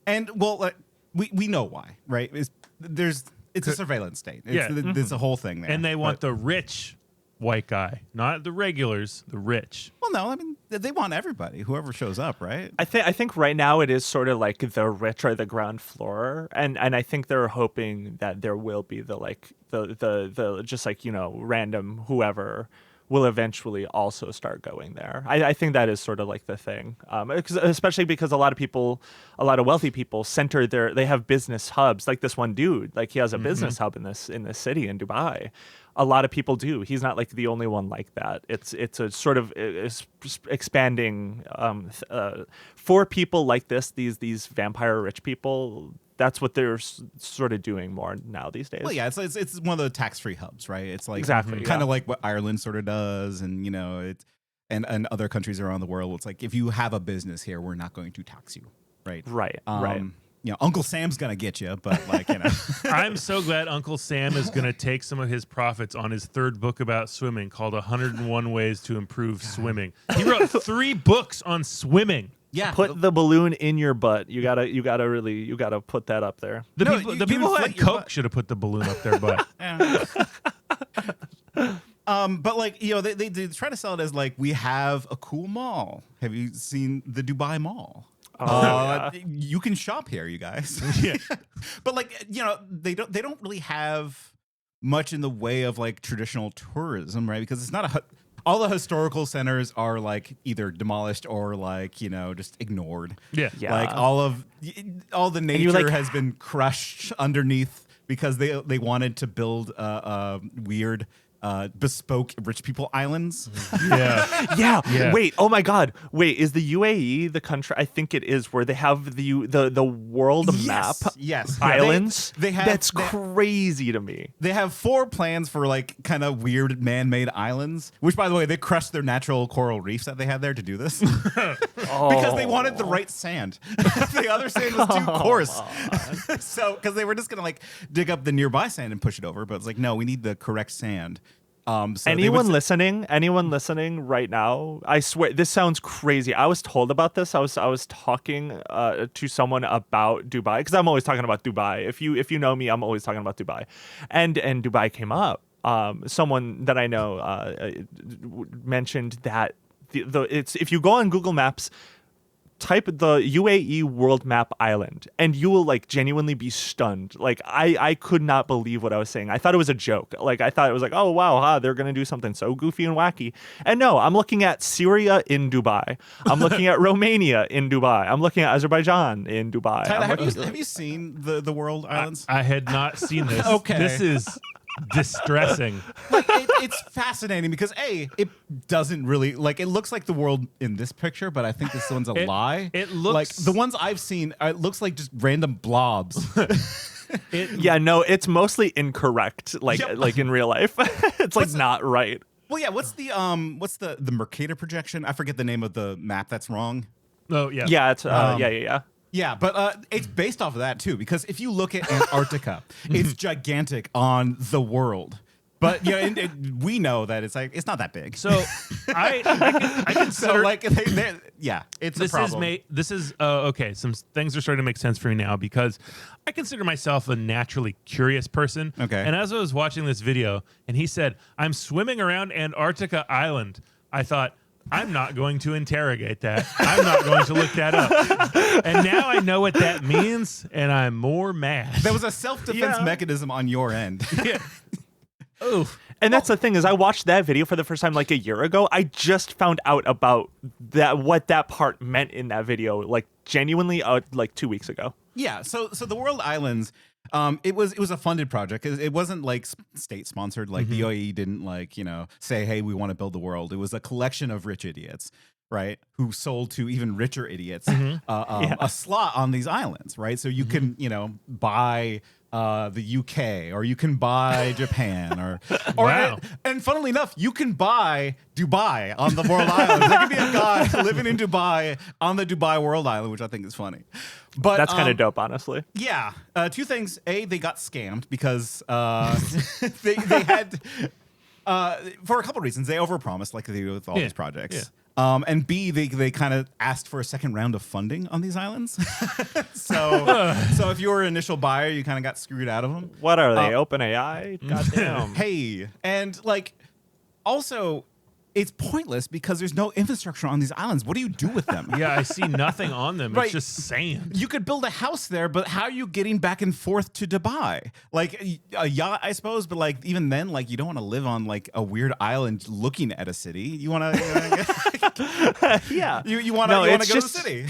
And well, we know why, right? It's a surveillance state. There's a whole thing there. And they want the rich white guy, not the regulars, the rich. Well, no, I mean they want everybody, whoever shows up, right? I think right now it is sort of like the rich are the ground floor, and I think they're hoping that there will be the just like random whoever will eventually also start going there. I think that is sort of like the thing, especially because a lot of wealthy people they have business hubs. Like this one dude, like he has a business hub in this city in Dubai. A lot of people do. He's not like the only one like that. It's a sort of expanding for people like this. These vampire rich people. That's what they're sort of doing more now these days. Well, yeah, it's one of the tax-free hubs, right? It's like exactly kind of like what Ireland sort of does, and and other countries around the world. It's like if you have a business here, we're not going to tax you, right? Right. Uncle Sam's gonna get you, but like I'm so glad Uncle Sam is going to take some of his profits on his third book about swimming called 101 Ways to Improve Swimming. He wrote 3 books on swimming. Yeah, Put the balloon in your butt. You gotta put that up there. The No, people, you- the you people who had inflate your Coke butt. should have put the balloon up their butt. But like they try to sell it as like we have a cool mall. Have you seen the Dubai Mall? You can shop here, you guys. Yeah. But like they don't really have much in the way of like traditional tourism, right? Because it's not all the historical centers are like either demolished or like just ignored. Yeah. Yeah. Like all the nature you, like, has been crushed underneath because they wanted to build weird bespoke rich people islands. Yeah. Yeah. Wait. Oh my God. Wait. Is the UAE the country? I think it is where they have the world map Yes. islands. They have That's crazy to me. They have 4 plans for like kind of weird man-made islands, which by the way, they crushed their natural coral reefs that they had there to do this because they wanted the right sand. The other sand was too coarse. So because they were just gonna like dig up the nearby sand and push it over, but it's like no, we need the correct sand. So anyone listening right now, I swear this sounds crazy. I was told about this. I was talking to someone about Dubai because I'm always talking about Dubai. If you know me, I'm always talking about Dubai, and Dubai came up. Someone that I know mentioned that it's if you go on Google Maps, type the UAE world map island and you will like genuinely be stunned. Like I could not believe what I was saying. I thought it was a joke. Like I thought it was like, oh wow, they're gonna do something so goofy and wacky. And no, I'm looking at Syria in Dubai. I'm looking at Romania in Dubai. I'm looking at Azerbaijan in Dubai. Tyler, have you seen the world islands? I had not seen this. Okay. This is distressing. Like it's fascinating because it doesn't really like it looks like the world in this picture, but I think this one's a lie. It looks like the ones I've seen. It looks like just random blobs. Yeah, no, it's mostly incorrect. Like in real life, it's like not right. Well, yeah. What's the Mercator projection? I forget the name of the map. That's wrong. Oh yeah. Yeah, it's yeah. Yeah, but it's based off of that too. Because if you look at Antarctica, it's gigantic on the world. But we know that it's not that big. So I consider So like it's a problem. This is okay. Some things are starting to make sense for me now because I consider myself a naturally curious person. Okay. And as I was watching this video, and he said, "I'm swimming around Antarctica Island," I thought, I'm not going to interrogate that. I'm not going to look that up. And now I know what that means, and I'm more mad. That was a self-defense mechanism on your end. Yeah. Oof. And that's the thing is I watched that video for the first time like a year ago. I just found out about what that part meant in that video like genuinely like 2 weeks ago. Yeah, so the World Islands, it was a funded project. It wasn't like state sponsored. Like the UAE didn't say, hey, we want to build the world. It was a collection of rich idiots, right, who sold to even richer idiots a slot on these islands, right? So you can buy the UK or you can buy Japan or Wow. and funnily enough, you can buy Dubai on the World Islands. There could be a guy living in Dubai on the Dubai World Island, which I think is funny. But That's kind of dope, honestly. yeah. 2 things. A, they got scammed because they had, for a couple of reasons, they overpromised like they do with all these projects. Yeah. And B, they kind of asked for a second round of funding on these islands. so if you were an initial buyer, you kind of got screwed out of them. What are they? OpenAI? Goddamn. Hey, and like also, it's pointless because there's no infrastructure on these islands. What do you do with them? Yeah, I see nothing on them. Right. It's just sand. You could build a house there, but how are you getting back and forth to Dubai? Like a yacht, I suppose, but like even then, like you don't want to live on like a weird island looking at a city. You want to, Yeah. you want to go to the city.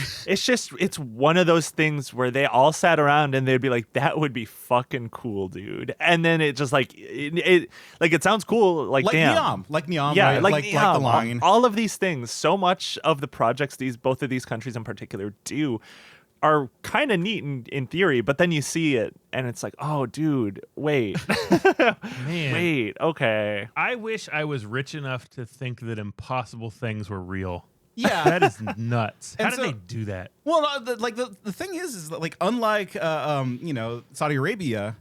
It's one of those things where they all sat around and they'd be like, that would be fucking cool, dude. And then it just like, it sounds cool. Like damn. Neom. Yeah, right? like the line. all of these things, so much of the projects both of these countries in particular do are kind of neat in theory, but then you see it and it's like, oh, dude, wait. Man. Wait, okay. I wish I was rich enough to think that impossible things were real. Yeah, That is nuts. How And did so- they do that? Well, the thing is that, like, unlike Saudi Arabia,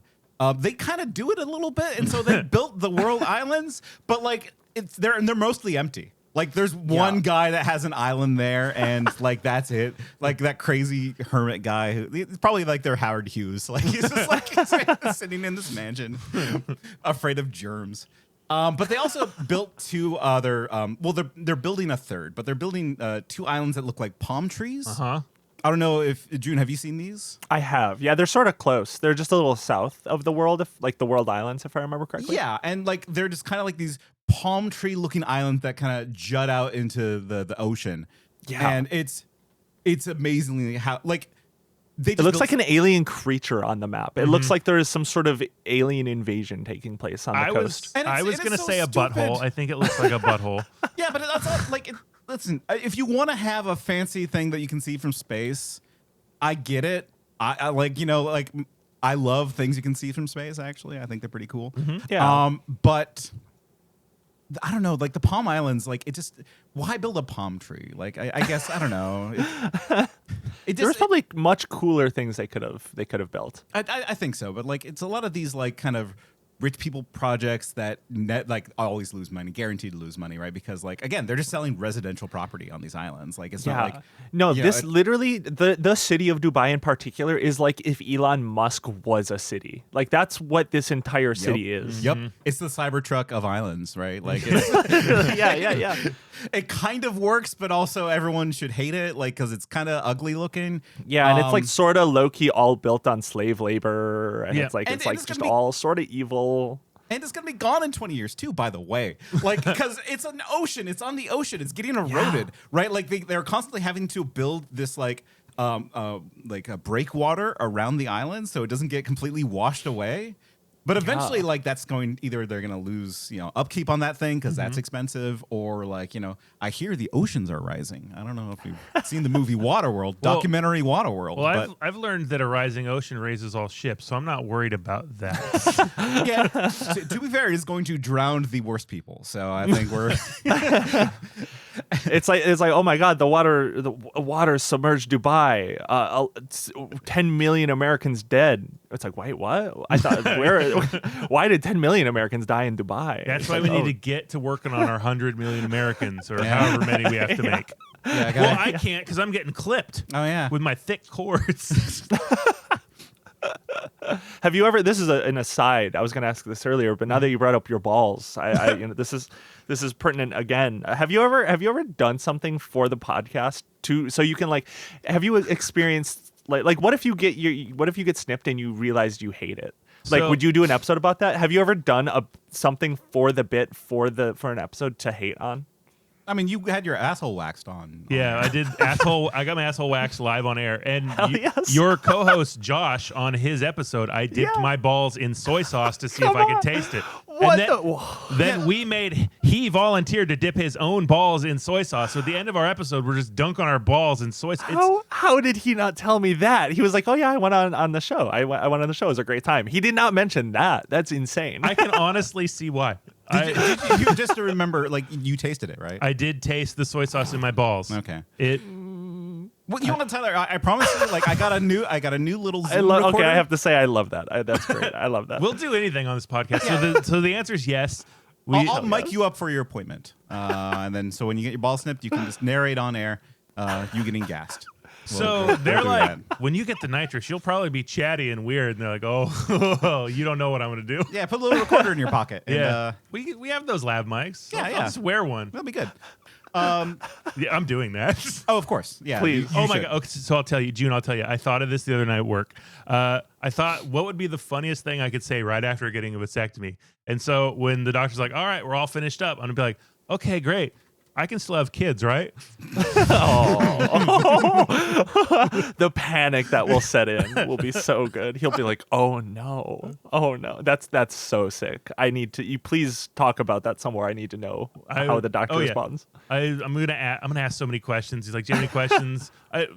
they kind of do it a little bit, and so they built the world islands, but like they're mostly empty. Like there's one guy that has an island there, and like that's it. Like that crazy hermit guy, it's probably like their Howard Hughes. Like he's just like sitting in this mansion, afraid of germs. But they also built two other. They're building a third, but they're building 2 islands that look like palm trees. I don't know if June, have you seen these? I have. Yeah, they're sort of close. They're just a little south of the world, like the world islands, if I remember correctly. Yeah, and like they're just kind of like these palm tree looking islands that kind of jut out into the ocean. Yeah. And it's amazingly how like they It just looks built like an alien creature on the map. It looks like there is some sort of alien invasion taking place on the coast. And I was it's gonna so say a stupid. butthole. I think it looks like a butthole. Yeah, but that's not like listen, if you want to have a fancy thing that you can see from space, I get it. I like, like I love things you can see from space, actually. I think they're pretty cool. Yeah. But I don't know, like the Palm Islands, like it just why build a palm tree? Like I guess I don't know. There's probably much cooler things they could have built. I think so, but like it's a lot of these like kind of rich people projects that like always lose money, guaranteed to lose money, right? Because like again, they're just selling residential property on these islands. Like it's not like no, this literally the city of Dubai in particular is like if Elon Musk was a city. Like that's what this entire city is. Yep, it's the Cybertruck of islands, right? Like it's, yeah. It kind of works, but also everyone should hate it, like because it's kind of ugly looking. Yeah, and it's like sort of low key all built on slave labor, and it's like And it's like it's just gonna be- all sort of evil. And it's gonna be gone in 20 years too, by the way. Like, because it's an ocean, it's on the ocean, it's getting eroded, right? Like they're constantly having to build this like a breakwater around the island so it doesn't get completely washed away. But eventually, like that's either they're gonna lose, upkeep on that thing because that's expensive, or like, I hear the oceans are rising. I don't know if you've seen the movie Waterworld, documentary Waterworld. Well, but I've learned that a rising ocean raises all ships, so I'm not worried about that. yeah, to be fair, it is going to drown the worst people. So I think we're. It's like oh my god, the water submerged Dubai. 10 million Americans dead. It's like, wait, what? I thought why did 10 million Americans die in Dubai? That's why we need to get to working on our 100 million Americans or however many we have to make. Yeah, Well, I can't because I'm getting clipped. Oh yeah, with my thick cords. Have you ever? This is an aside. I was going to ask this earlier, but now that you brought up your balls, I this is pertinent again. Have you ever done something for the podcast so you can like? Have you experienced like what if you get snipped and you realized you hate it? Like, would you do an episode about that? Have you ever done something for the bit for an episode to hate on? I mean, you had your asshole waxed on. Yeah, I did asshole. I got my asshole waxed live on air, and yes. your co-host Josh on his episode, I dipped my balls in soy sauce to see if I could taste it. What and then he volunteered to dip his own balls in soy sauce. So at the end of our episode, we're just dunk on our balls in soy sauce. How did he not tell me that? He was like, "Oh yeah, I went on the show. I went on the show. It was a great time." He did not mention that. That's insane. I can honestly see why. Did you just to remember, like you tasted it, right? I did taste the soy sauce in my balls. Okay. Well, you want to tell her? I promise you, like I got a new little Zoom recorder. Okay, I have to say I love that. That's great. I love that. We'll do anything on this podcast. So the answer is yes. I'll mic you up for your appointment, and then so when you get your ball snipped, you can just narrate on air you getting gassed. So they're like, when you get the nitrous, you'll probably be chatty and weird. And they're like, oh, you don't know what I'm going to do. Yeah, put a little recorder in your pocket. Yeah, we have those lav mics. So I'll just wear one. That'll be good. Yeah, I'm doing that. Oh, of course. Yeah. Please. Oh my god. Okay, so I'll tell you, June. I'll tell you. I thought of this the other night at work. I thought, what would be the funniest thing I could say right after getting a vasectomy? And so when the doctor's like, "All right, we're all finished up," I'm gonna be like, "Okay, great. I can still have kids, right?" The panic that will set in will be so good. He'll be like, "Oh no, that's so sick. I need to. You please talk about that somewhere. I need to know how the doctor responds." I'm gonna ask so many questions. He's like, "Do you have any questions?"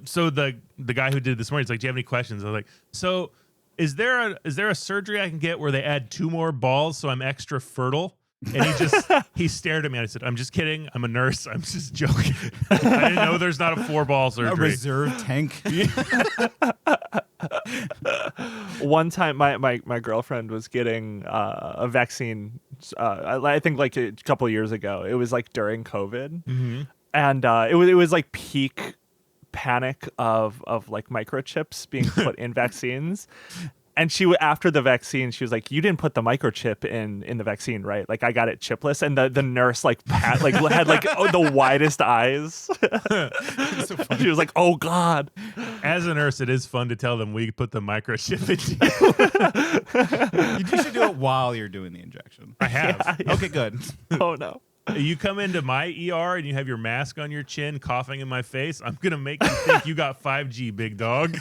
So the guy who did this morning, he's like, "Do you have any questions?" I was like, "So is there a surgery I can get where they add 2 more balls so I'm extra fertile?" And he stared at me. And I said, I'm just kidding. I'm a nurse. I'm just joking. I didn't know there's not a 4-ball surgery. A reserve tank. One time, my girlfriend was getting a vaccine. I think like a couple of years ago. It was like during COVID, and it was like peak panic of like microchips being put in vaccines. And after the vaccine, she was like, "You didn't put the microchip in the vaccine, right? Like I got it chipless." And the nurse like had like the widest eyes. So she was like, "Oh God!" As a nurse, it is fun to tell them we put the microchip in you. You should do it while you're doing the injection. I have. Yeah. Okay, good. Oh no. You come into my ER and you have your mask on your chin, coughing in my face. I'm gonna make you think you got 5G, big dog.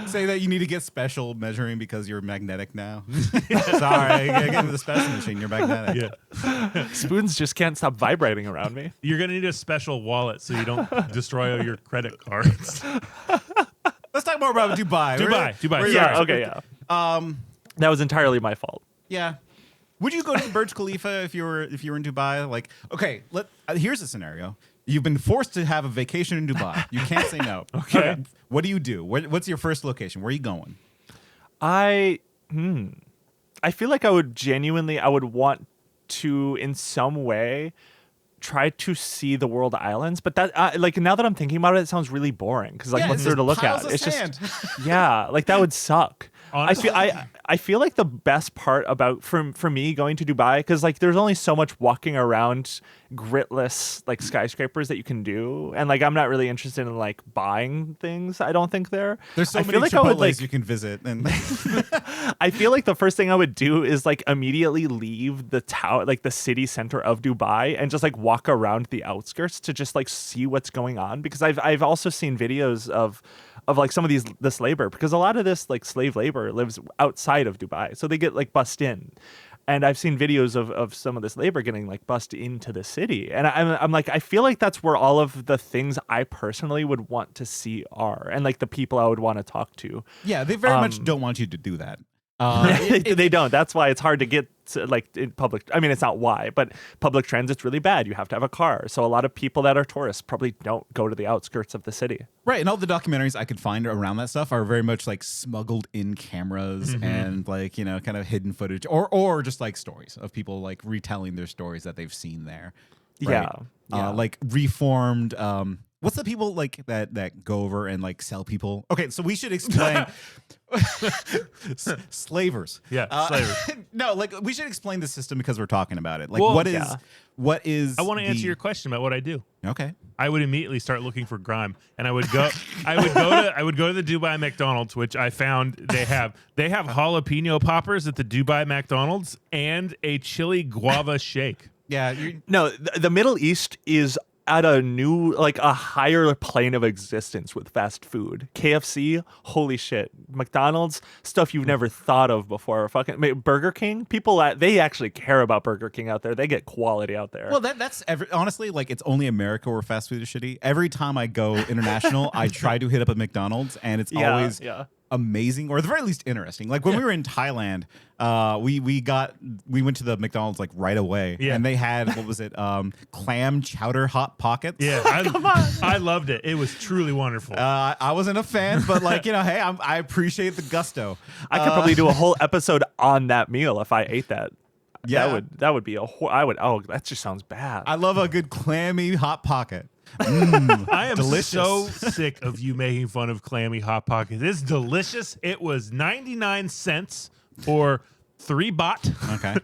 Say that you need to get special measuring because you're magnetic now. Sorry, you gotta get into the special machine. You're magnetic. Yeah. Spoons just can't stop vibrating around me. You're gonna need a special wallet so you don't destroy all your credit cards. Let's talk more about Dubai. Dubai. Yeah. Sorry. Okay. Yeah. That was entirely my fault. Yeah. Would you go to the Burj Khalifa if you were in Dubai? Like, okay, here's a scenario. You've been forced to have a vacation in Dubai. You can't say no. Okay. What do you do? What's your first location? Where are you going? I feel like I would want to in some way try to see the world islands, but that like now that I'm thinking about it, it sounds really boring because like what's there to look at? It's sand. just yeah, like that would suck. Honestly, I feel like the best part about for me going to Dubai, because like there's only so much walking around gritless like skyscrapers that you can do, and like I'm not really interested in like buying things. I don't think there. There's so I many feel like Chipotles I would, like, you can visit, and I feel like the first thing I would do is like immediately leave the town, like the city center of Dubai, and just like walk around the outskirts to just like see what's going on, because I've also seen videos of like some of this labor, because a lot of this like slave labor lives outside of Dubai, so they get like bussed in, and I've seen videos of some of this labor getting like bussed into the city, and I'm like, I feel like that's where all of the things I personally would want to see are, and like the people I would want to talk to. yeah, they very much don't want you to do that. They don't. That's why it's hard to get to, like in public. I mean, it's not why, but public transit's really bad. You have to have a car. So a lot of people that are tourists probably don't go to the outskirts of the city. Right, and all the documentaries I could find around that stuff are very much like smuggled in cameras and like, you know, kind of hidden footage or just like stories of people like retelling their stories that they've seen there. Right? Yeah. Like reformed. What's the people like that go over and like sell people? Okay, so we should explain slavers. Yeah, slavers. No, like we should explain the system because we're talking about it. Like, Well, what is? I want to answer your question about what I do. Okay. I would immediately start looking for grime, and I would go to the Dubai McDonald's, which I found they have jalapeno poppers at the Dubai McDonald's and a chili guava shake. Yeah. No, the Middle East is at a new, like a higher plane of existence with fast food. KFC, holy shit. McDonald's, stuff you've never thought of before. Fucking Burger King, people they actually care about Burger King out there. They get quality out there. Well, that's honestly, like, it's only America where fast food is shitty. Every time I go international, I try to hit up a McDonald's, and it's always amazing, or at the very least interesting. Like when we were in Thailand, we went to the McDonald's like right away, and they had what was it, clam chowder hot pockets. Yeah, I loved it. It was truly wonderful. I wasn't a fan, but like, you know, hey, I appreciate the gusto. I could probably do a whole episode on that meal if I ate that. Yeah, that would be that just sounds bad. I love a good clammy hot pocket. I am delicious. so sick of you making fun of clammy hot pockets. It's delicious. It was 99 cents for 3 baht. Okay.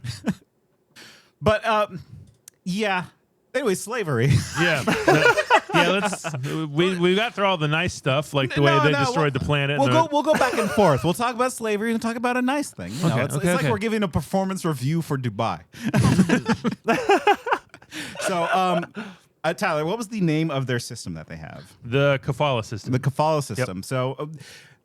But yeah. Anyway, slavery. Yeah. We got through all the nice stuff, like the way they destroyed the planet. We'll go back and forth. We'll talk about slavery and talk about a nice thing. You know, it's like we're giving a performance review for Dubai. So, Tyler, what was the name of their system that they have? The kafala system. The kafala system. Yep. So,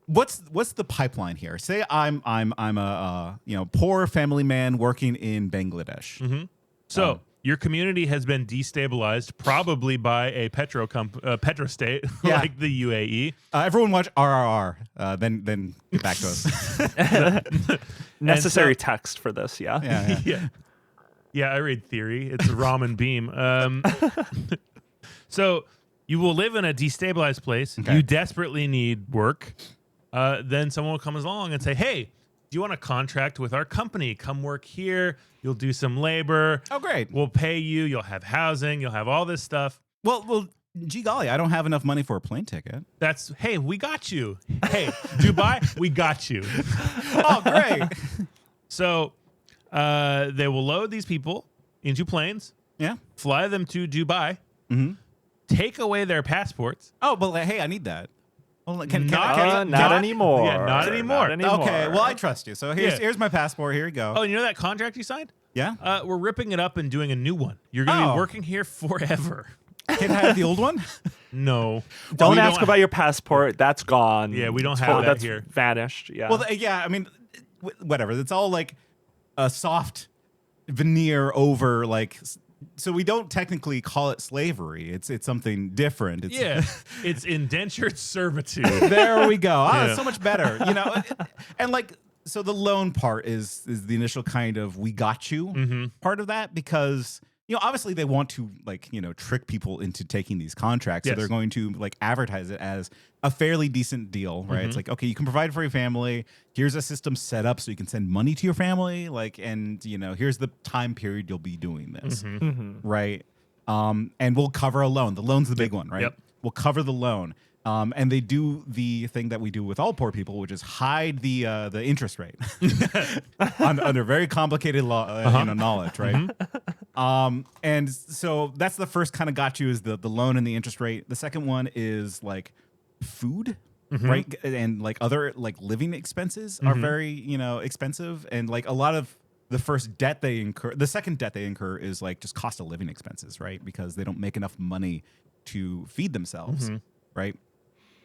what's the pipeline here? Say I'm a poor family man working in Bangladesh. Mm-hmm. So your community has been destabilized, probably by a petrostate Yeah. like the UAE. Everyone watch RRR. Then get back to us. Necessary text for this, yeah. Yeah. Yeah, I read theory. It's a ramen beam. So you will live in a destabilized place. Okay. You desperately need work. Then someone will come along and say, hey, do you want to contract with our company? Come work here. You'll do some labor. Oh, great. We'll pay you. You'll have housing. You'll have all this stuff. Well, gee golly, I don't have enough money for a plane ticket. Hey, we got you. Hey, Dubai, we got you. Oh, great. So they will load these people into planes, Yeah. fly them to Dubai, take away their passports. Oh, but hey, I need that. Well, can Not anymore. Yeah, not anymore. Okay, well, I trust you. So here's my passport. Here you go. Oh, and you know that contract you signed? Yeah. We're ripping it up and doing a new one. You're going to Oh. be working here forever. Can I have the old one? No. Don't We ask about your passport. That's gone. Yeah, we don't have that that's here. Vanished. Yeah. Well, yeah. I mean, whatever. It's all like a soft veneer over like. So we don't technically call it slavery. It's something different. It's, Yeah. It's indentured servitude. There we go. Yeah. It's so much better. And like, so the loan part is the initial kind of we got you part of that, because obviously they want to trick people into taking these contracts. Yes. So they're going to like advertise it as a fairly decent deal, right? It's like, okay, you can provide for your family. Here's a system set up so you can send money to your family. And here's the time period you'll be doing this, right? And we'll cover a loan. The loan's the big one, right? Yep. We'll cover the loan. And they do the thing that we do with all poor people, which is hide the interest rate under very complicated law, knowledge, right? And so that's the first kind of got you is the loan and the interest rate. The second one is like food, right? And like other like living expenses are very expensive, and like a lot of the first debt they incur, the second debt they incur is like just cost of living expenses, right? Because they don't make enough money to feed themselves, right?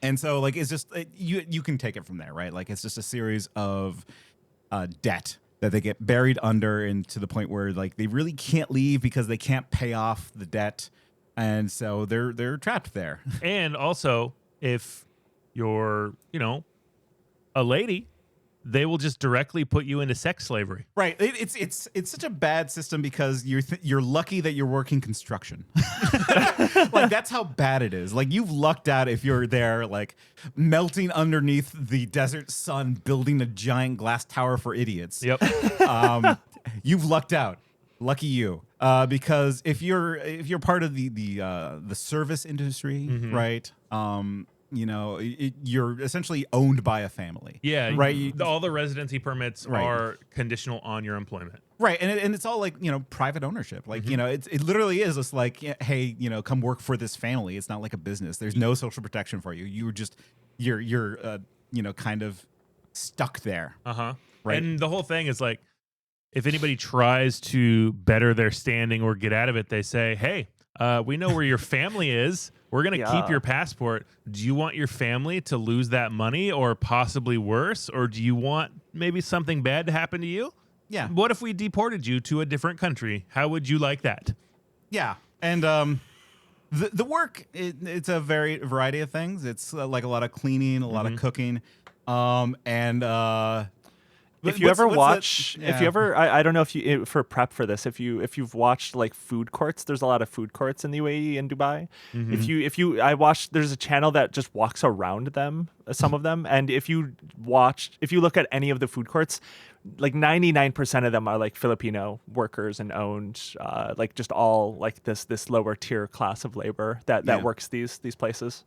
And so like it's just you can take it from there, right? Like it's just a series of debt that they get buried under, and to the point where like they really can't leave because they can't pay off the debt, and so they're trapped there. And also, if you're, a lady, they will just directly put you into sex slavery. Right. It's such a bad system because you're lucky that you're working construction. Like that's how bad it is. Like you've lucked out if you're there like melting underneath the desert sun building a giant glass tower for idiots. Yep. You've lucked out. Lucky you. Because if you're part of the service industry, right? You're essentially owned by a family. Yeah. Right. All the residency permits Right. are conditional on your employment. Right, and it's all like private ownership. Like it literally is just like, hey, come work for this family. It's not like a business. There's no social protection for you. You're kind of stuck there. Right. And the whole thing is like, if anybody tries to better their standing or get out of it, they say, hey, we know where your family is. We're going to keep your passport. Do you want your family to lose that money or possibly worse? Or do you want maybe something bad to happen to you? Yeah. What if we deported you to a different country? How would you like that? Yeah, and the work it's a variety of things. It's like a lot of cleaning, a lot of cooking, and. If you ever I don't know if you for prep for this, if you've watched like food courts, there's a lot of food courts in the UAE and Dubai. I watched, there's a channel that just walks around them, some of them, and if you look at any of the food courts, like 99% of them are like Filipino workers and owned, like just all like this lower tier class of labor that works these places.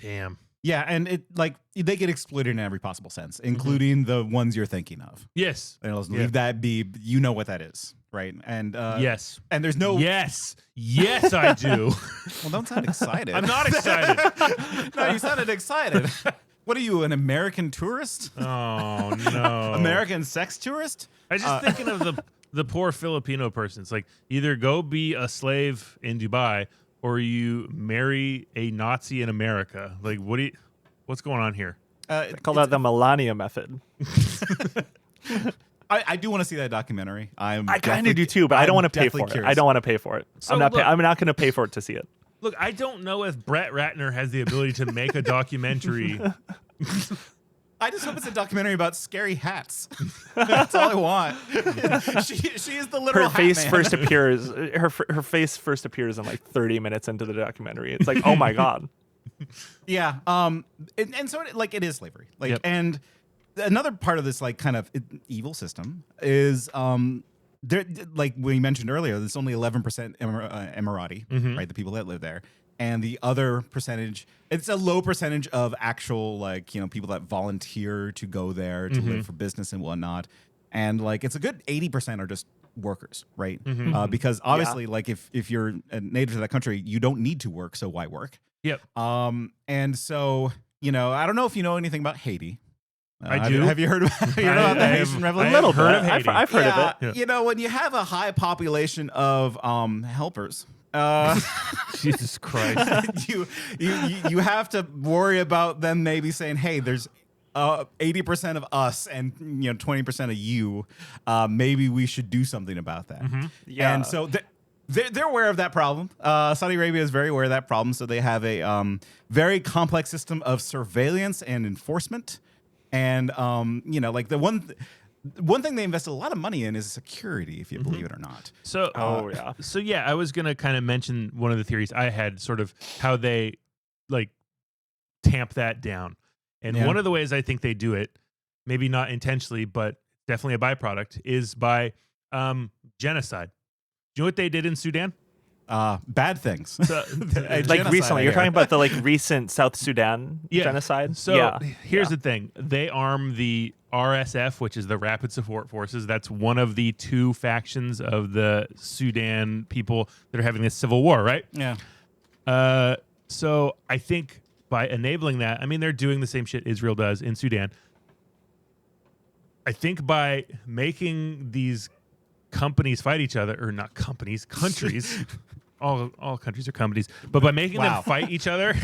Damn. Yeah, and it like they get exploited in every possible sense, including the ones you're thinking of. Yes. And let's leave that be. You know what that is, right? And yes. And there's no yes, I do. Well, don't sound excited. I'm not excited. No, you sounded excited. What are you, an American tourist? Oh no, American sex tourist? I was just thinking of the poor Filipino person. It's like either go be a slave in Dubai or you marry a Nazi in America. Like, what's going on here? I call that the Melania method. I do want to see that documentary. I kind of do too, but I don't want to pay for it. I don't want to pay for it. So I'm not look- going to pay for it to see it. Look, I don't know if Brett Ratner has the ability to make a documentary. I just hope it's a documentary about scary hats. That's all I want. she is the literal Her face hat man. first appears. Her face first appears in like 30 minutes into the documentary. It's like, oh my god. Yeah. And so it is slavery. Like, and another part of this like kind of evil system is there, like we mentioned earlier, there's only 11% Emirati, right? The people that live there. And the other percentage, it's a low percentage of actual, like, you know, people that volunteer to go there to live for business and whatnot. And like, it's a good 80% are just workers, right? Because obviously, like, if you're a native to that country, you don't need to work, so why work? Yep. And so, you know, I don't know if you know anything about Haiti. I do. Have you heard about, the Haitian Revolution? A little heard bit. of Haiti. I've heard of it. Yeah. You know, when you have a high population of helpers, Jesus Christ. you have to worry about them maybe saying, hey, there's 80% of us and 20% of you. Maybe we should do something about that. Yeah. And so they're aware of that problem. Saudi Arabia is very aware of that problem. So they have a very complex system of surveillance and enforcement. And like the one thing they invested a lot of money in is security, if you believe it or not. So, So I was gonna kind of mention one of the theories I had, sort of how they like tamp that down. And one of the ways I think they do it, maybe not intentionally, but definitely a byproduct, is by genocide. Do you know what they did in Sudan? Bad things. So, Like recently, you're talking about the like recent South Sudan genocide. So here's the thing: they arm the RSF, which is the Rapid Support Forces. That's one of the two factions of the Sudan people that are having this civil war, right? Yeah. So I think by enabling that, I mean, they're doing the same shit Israel does in Sudan. I think by making these companies fight each other, or not companies, countries. all countries are companies, but by making them fight each other,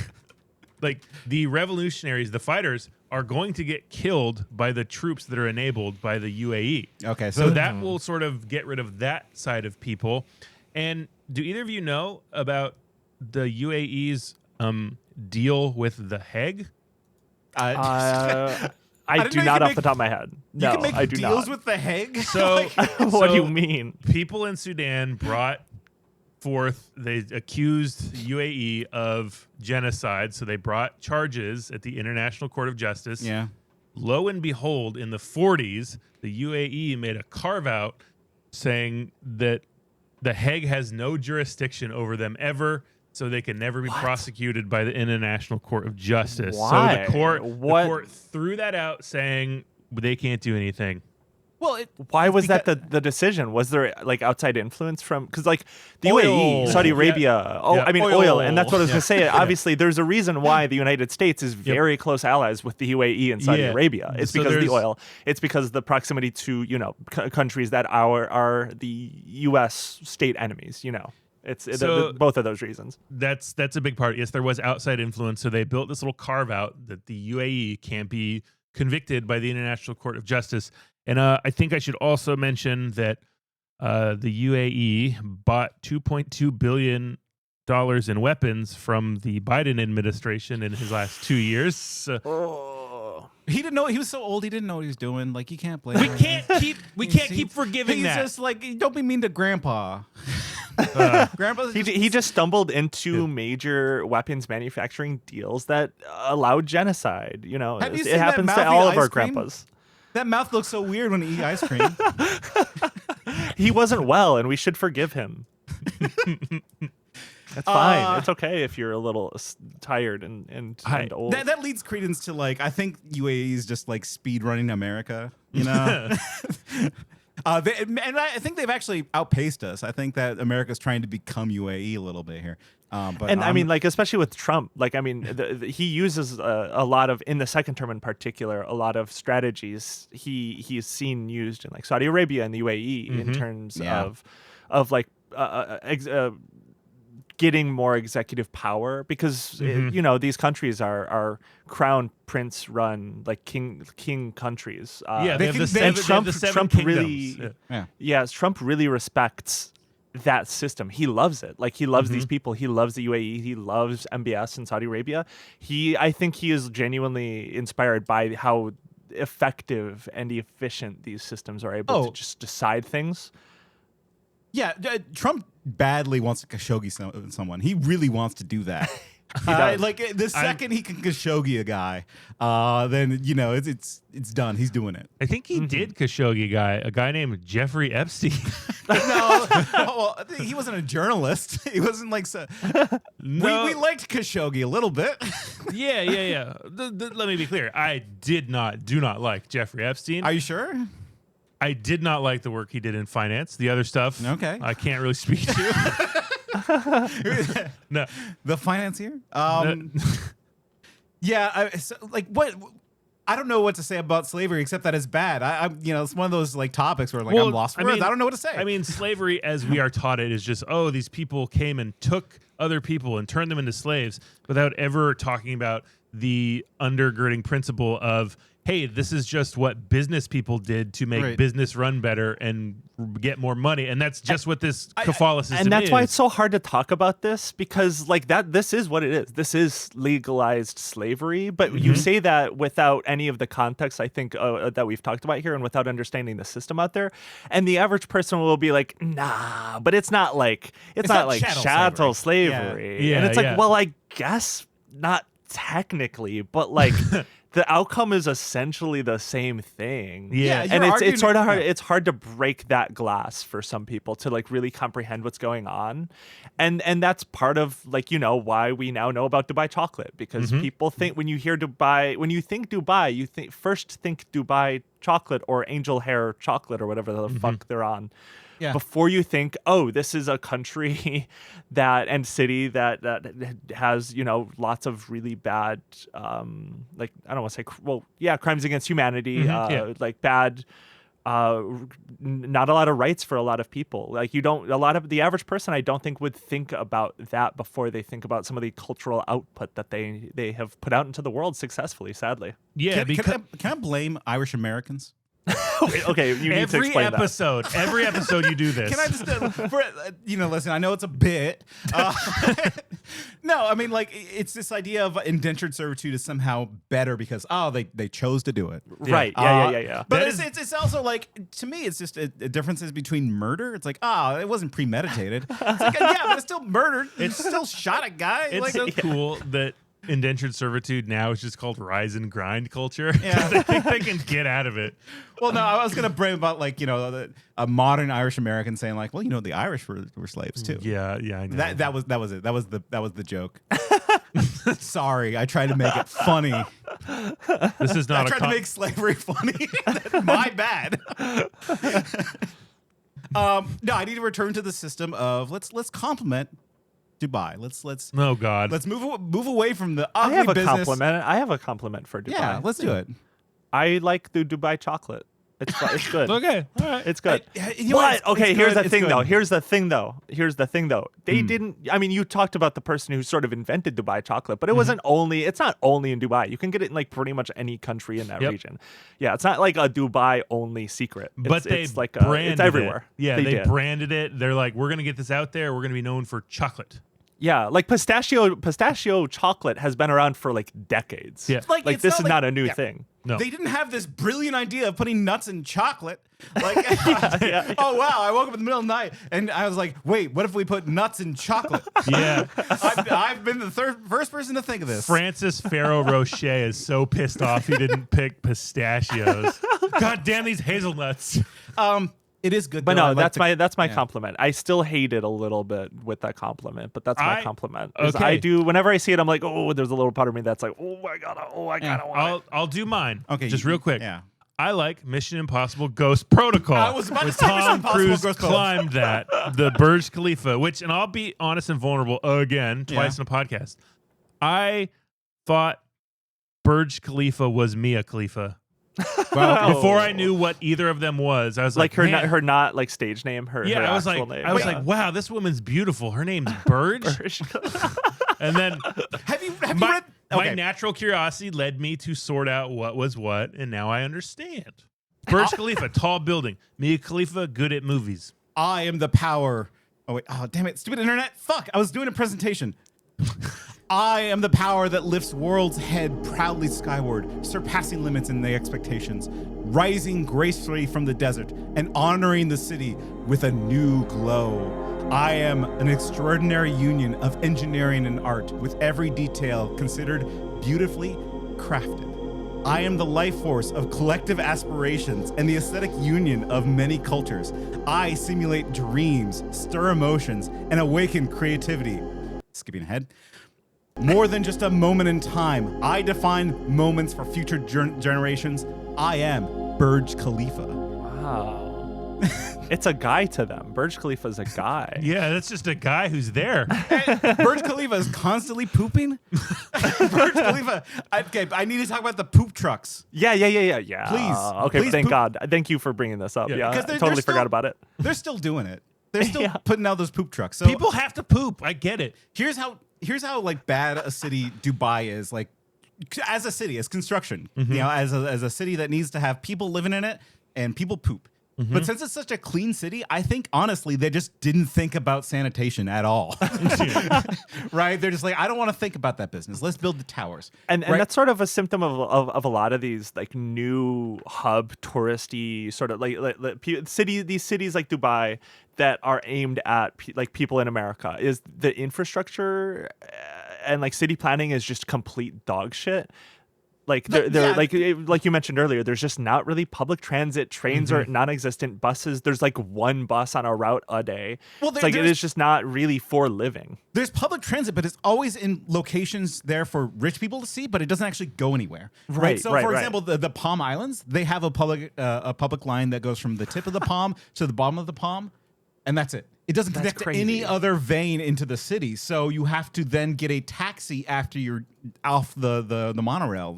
like the revolutionaries, the fighters, are going to get killed by the troops that are enabled by the UAE. Okay, so that will sort of get rid of that side of people. And do either of you know about the UAE's deal with the Hague? I do not off the top of my head. No, you can make I do deals not. with the Hague? So What do you mean? People in Sudan brought forth, they accused UAE of genocide, so they brought charges at the International Court of Justice. Yeah. Lo and behold, in the 40s, the UAE made a carve-out saying that the Hague has no jurisdiction over them ever, so they can never be prosecuted by the International Court of Justice. Why? So the court threw that out, saying they can't do anything. Well, why was that the decision? Was there like outside influence from, because like the Oil. UAE, Saudi Arabia, I mean oil, and that's what I was going to say. Obviously, there's a reason why the United States is very close allies with the UAE and Saudi Arabia. It's because of the oil. It's because of the proximity to countries that are the U.S. state enemies. It's both of those reasons. That's a big part. Yes, there was outside influence, so they built this little carve out that the UAE can't be convicted by the International Court of Justice. And I think I should also mention that the UAE bought $2.2 billion in weapons from the Biden administration in his last 2 years. He didn't know. He was so old. He didn't know what he was doing. Like, you can't blame him. We can't keep forgiving that. He's just like, don't be mean to Grandpa. Grandpa. He just stumbled into major weapons manufacturing deals that allowed genocide. Have you it seen happens that to all of mouthy our ice cream? grandpas. That mouth looks so weird when he eats ice cream. He wasn't well, and we should forgive him. That's fine. It's okay if you're a little tired and old. That leads credence to, like, I think UAE is just like speed running America. And I think they've actually outpaced us. I think that America's trying to become UAE a little bit here. I mean, like, especially with Trump, like, I mean, he uses a lot of, in the second term in particular, a lot of strategies he's seen used in like Saudi Arabia and the UAE in terms of like getting more executive power because you know, these countries are crown prince run, like king countries. They have the seven Trump kingdoms. really Trump really respects that system. He loves it. Like, he loves these people. He loves the UAE. He loves MBS in Saudi Arabia. I think he is genuinely inspired by how effective and efficient these systems are able to just decide things. Yeah, Trump badly wants to Khashoggi someone. He really wants to do that. Like, the second he can Khashoggi a guy, then, you know, it's done. He's doing it. I think he did Khashoggi a guy named Jeffrey Epstein. No, well, I think he wasn't a journalist. He wasn't like No. we liked Khashoggi a little bit. Yeah. Let me be clear. I do not like Jeffrey Epstein. Are you sure? I did not like the work he did in finance. The other stuff, okay, I can't really speak to. No, the financier. Yeah, what? I don't know what to say about slavery except that it's bad. You know, it's one of those like topics where like I'm lost for words. I don't know what to say. I mean, slavery, as we are taught it, is just these people came and took other people and turned them into slaves without ever talking about the undergirding principle of, hey, this is just what business people did to make business run better and get more money, and that's just what this kafala system is. And that's why it's so hard to talk about this, because like this is what it is. This is legalized slavery, but you say that without any of the context, I think, that we've talked about here, and without understanding the system out there. And the average person will be like, nah, but it's not like chattel slavery. Yeah. And it's like, well, I guess not technically, but like the outcome is essentially the same thing. Yeah, and it's sort of hard. It's hard to break that glass for some people to like really comprehend what's going on, and that's part of, like, you know, why we now know about Dubai chocolate, because people think when you hear Dubai, when you think Dubai, you first think Dubai chocolate or angel hair chocolate or whatever the fuck they're on. Yeah. Before you think, oh, this is a country and city that has, you know, lots of really bad, like, I don't want to say, crimes against humanity, like bad, not a lot of rights for a lot of people. Like, the average person, I don't think, would think about that before they think about some of the cultural output that they have put out into the world successfully, sadly. Yeah. Can I blame Irish Americans? Okay, you need to explain that. Every episode you do this. Can I just, listen, I know it's a bit. No, I mean, like, it's this idea of indentured servitude is somehow better because, they chose to do it. Right, yeah. But it's also, like, to me, it's just differences between murder. It's like, it wasn't premeditated. It's like, but it's still murdered. It's still shot a guy. It's cool that indentured servitude now is just called rise and grind culture. Yeah. They think they can get out of it. Well, no, I was going to bring about, like, you know, a modern Irish American saying, like, well, you know, the Irish were slaves too. Yeah, I know. That was it. That was the joke. Sorry, I tried to make it funny. This is not. I tried to make slavery funny. My bad. No, I need to return to the system of let's compliment Dubai. Let's oh god. Let's move away from the ugly business. I have a compliment for Dubai. Yeah, let's do it. I like the Dubai chocolate. It's good. Okay, all right, it's good. Here's the thing though. They didn't. I mean, you talked about the person who sort of invented Dubai chocolate, but it wasn't only. It's not only in Dubai. You can get it in like pretty much any country in that region. Yeah, it's not like a Dubai only secret. But it's like branded it's everywhere. It. Yeah, they branded it. They're like, we're gonna get this out there. We're gonna be known for chocolate. Yeah, like pistachio chocolate has been around for like decades. Yeah. Like this is not a new thing. No. They didn't have this brilliant idea of putting nuts in chocolate. Like, oh wow, I woke up in the middle of the night and I was like, wait, what if we put nuts in chocolate? Yeah. I've been the first person to think of this. Francis Ferrero Rocher is so pissed off he didn't pick pistachios. God damn these hazelnuts. It is good, but though. That's my compliment. I still hate it a little bit with that compliment, but that's my compliment. Okay. I do whenever I see it, I'm like, oh, there's a little part of me that's like, I kind of want it. I'll do mine. Okay, just real quick. Yeah. I like Mission Impossible Ghost Protocol. I was about to say Mission Tom Impossible Cruise Ghost climbed that, the Burj Khalifa, which, and I'll be honest and vulnerable again, twice in a podcast. I thought Burj Khalifa was Mia Khalifa. Well, Before I knew what either of them was, I was Like like, her man. not like stage name. Her Yeah, her I was actual like, name. Yeah. wow, this woman's beautiful. Her name's Burge. And then have you my, read? my Okay. natural curiosity led me to sort out what was what, and now I understand. Burj Khalifa, tall building. Mia Khalifa, good at movies. I am the power. Oh wait! Oh damn it! Stupid internet! Fuck! I was doing a presentation. I am the power that lifts worlds head proudly skyward, surpassing limits in their expectations, rising gracefully from the desert and honoring the city with a new glow. I am an extraordinary union of engineering and art, with every detail considered beautifully crafted. I am the life force of collective aspirations and the aesthetic union of many cultures. I simulate dreams, stir emotions, and awaken creativity. Skipping ahead. More than just a moment in time, I define moments for future generations. I am Burj Khalifa. Wow. It's a guy to them. Burj Khalifa is a guy. Yeah, that's just a guy who's there. Burj Khalifa is constantly pooping. Burj Khalifa. Okay, I need to talk about the poop trucks. Yeah. Please. Okay, Please thank poop. God. Thank you for bringing this up. Yeah, Yeah, I because they're totally still- forgot about it. They're still doing it. They're still Yeah. putting out those poop trucks. So People have to poop. I get it. here's how like bad a city Dubai is, like as a city, as construction, you know, as a city that needs to have people living in it and people poop. But since it's such a clean city, I think honestly they just didn't think about sanitation at all. Right? They're just like, I don't want to think about that business. Let's build the towers. And Right? that's sort of a symptom of a lot of these like new hub touristy sort of these cities like Dubai that are aimed at like people in America. Is the infrastructure and like city planning is just complete dog shit. Like they're Yeah. like you mentioned earlier, there's just not really public transit. Trains are non-existent. Buses, there's like one bus on a route a day. Well, It's like it there's- is just not really for living. There's public transit, but it's always in locations there for rich people to see, but it doesn't actually go anywhere. Right, So, right, for right. example, the Palm Islands, they have a public line that goes from the tip of the palm to the bottom of the palm, and that's it. It doesn't That's connect to any crazy. other vein into the city. So you have to then get a taxi after you're off the monorail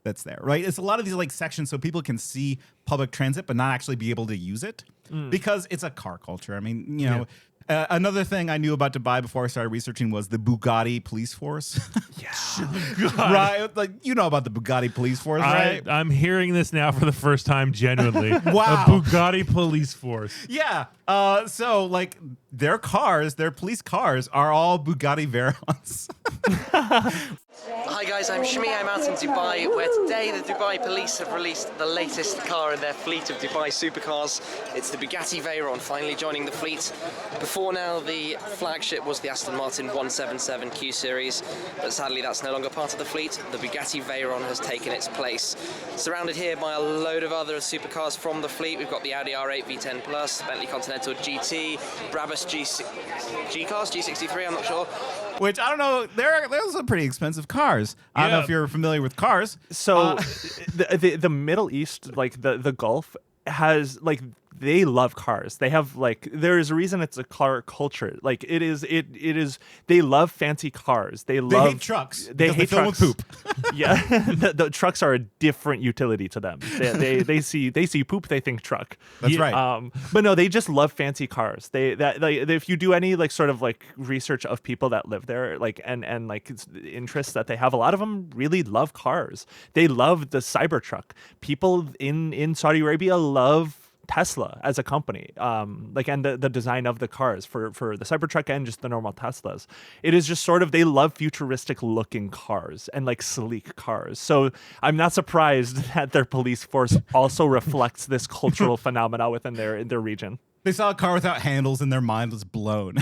that's there, right? It's a lot of these like sections so people can see public transit but not actually be able to use it because it's a car culture. I mean, you know, another thing I knew about Dubai before I started researching was the Bugatti police force. Right? Like, you know about the Bugatti police force, right? I'm hearing this now for the first time, genuinely. Wow. A Bugatti police force. Yeah. So like their police cars are all Bugatti Veyrons. Hi guys, I'm Shmi. I'm out in Dubai, where today the Dubai police have released the latest car in their fleet of Dubai supercars. It's the Bugatti Veyron, finally joining the fleet. Before now, the flagship was the Aston Martin 177 Q Series, but sadly that's no longer part of the fleet. The Bugatti Veyron has taken its place. Surrounded here by a load of other supercars from the fleet, we've got the Audi R8 V10 Plus, Bentley Continental GT, Brabus G-Class, G63, I'm not sure. Which I don't know. Those are pretty expensive cars. I don't know Yeah. if you're familiar with cars. So the Middle East, like the Gulf, has like they love cars. They have like there is a reason it's a car culture. Like it is they love fancy cars. They love hate trucks. They because hate fill trucks. with poop. Yeah, the trucks are a different utility to them. They see poop, they think truck. That's right. But no, they just love fancy cars. If you do any like sort of like research of people that live there, like and like interests that they have, a lot of them really love cars. They love the Cybertruck. People in Saudi Arabia love Tesla as a company, like and the design of the cars for the Cybertruck and just the normal Teslas. It is just sort of they love futuristic looking cars and like sleek cars. So I'm not surprised that their police force also reflects this cultural phenomena within their region. They saw a car without handles and their mind was blown.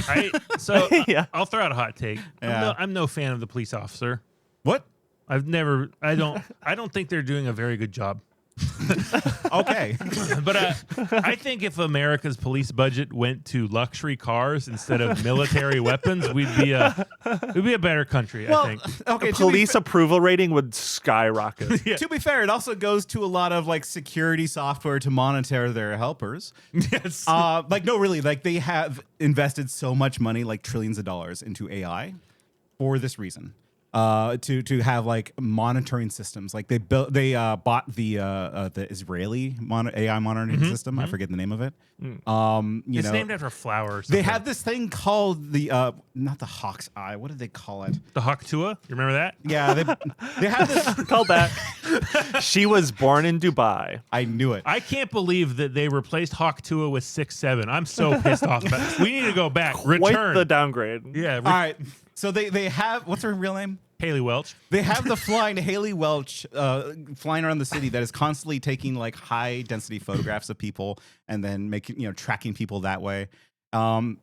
Yeah. I'll throw out a hot take. Yeah. I'm no fan of the police officer. What? I don't think they're doing a very good job. Okay. But I think if America's police budget went to luxury cars instead of military weapons, we'd be a better country. I think. Okay. Police approval rating would skyrocket. Yeah. To be fair, it also goes to a lot of like security software to monitor their helpers. Yes. Like no, really, like they have invested so much money, like trillions of dollars, into AI for this reason. to have like monitoring systems. Like they bought the Israeli AI monitoring system. I forget the name of it. It's named after a flower or something. They have this thing called the not the Hawk's Eye. What did they call it? The Hawk Tua. You remember that? Yeah, they have this called that. She was born in Dubai. I knew it. I can't believe that they replaced Hawk Tua with 6'7". I'm so pissed off about this. We need to go back. Quite Return. the downgrade. Yeah. All right. So they have, what's her real name? Haley Welch. They have the flying Haley Welch flying around the city that is constantly taking like high density photographs of people and then tracking people that way. I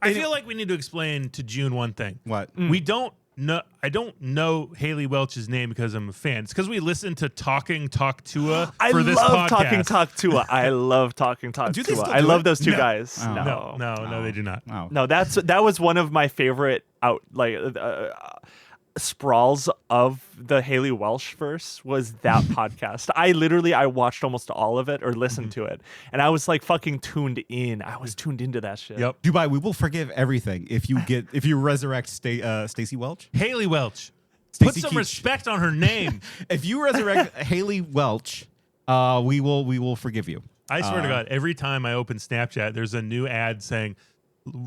feel like we need to explain to June one thing. What? We don't know. I don't know Haley Welch's name because I'm a fan. It's because we listen to Talking Talk Tua for this podcast. Talking Talk Tua. I love Talking Talk Do they Tua. still I do love it? those two No. guys. Oh. No, they do not. Oh. No, that was one of my favorite sprawls of the Haley Welsh verse was that podcast. I watched almost all of it or listened to it, and I was like fucking tuned in. I was tuned into that shit. Yep. Dubai, we will forgive everything if you resurrect Stacey Welch. Haley Welch. Stacey Put some Keach. respect on her name. If you resurrect Haley Welch, we will forgive you. I swear to God, every time I open Snapchat, there's a new ad saying,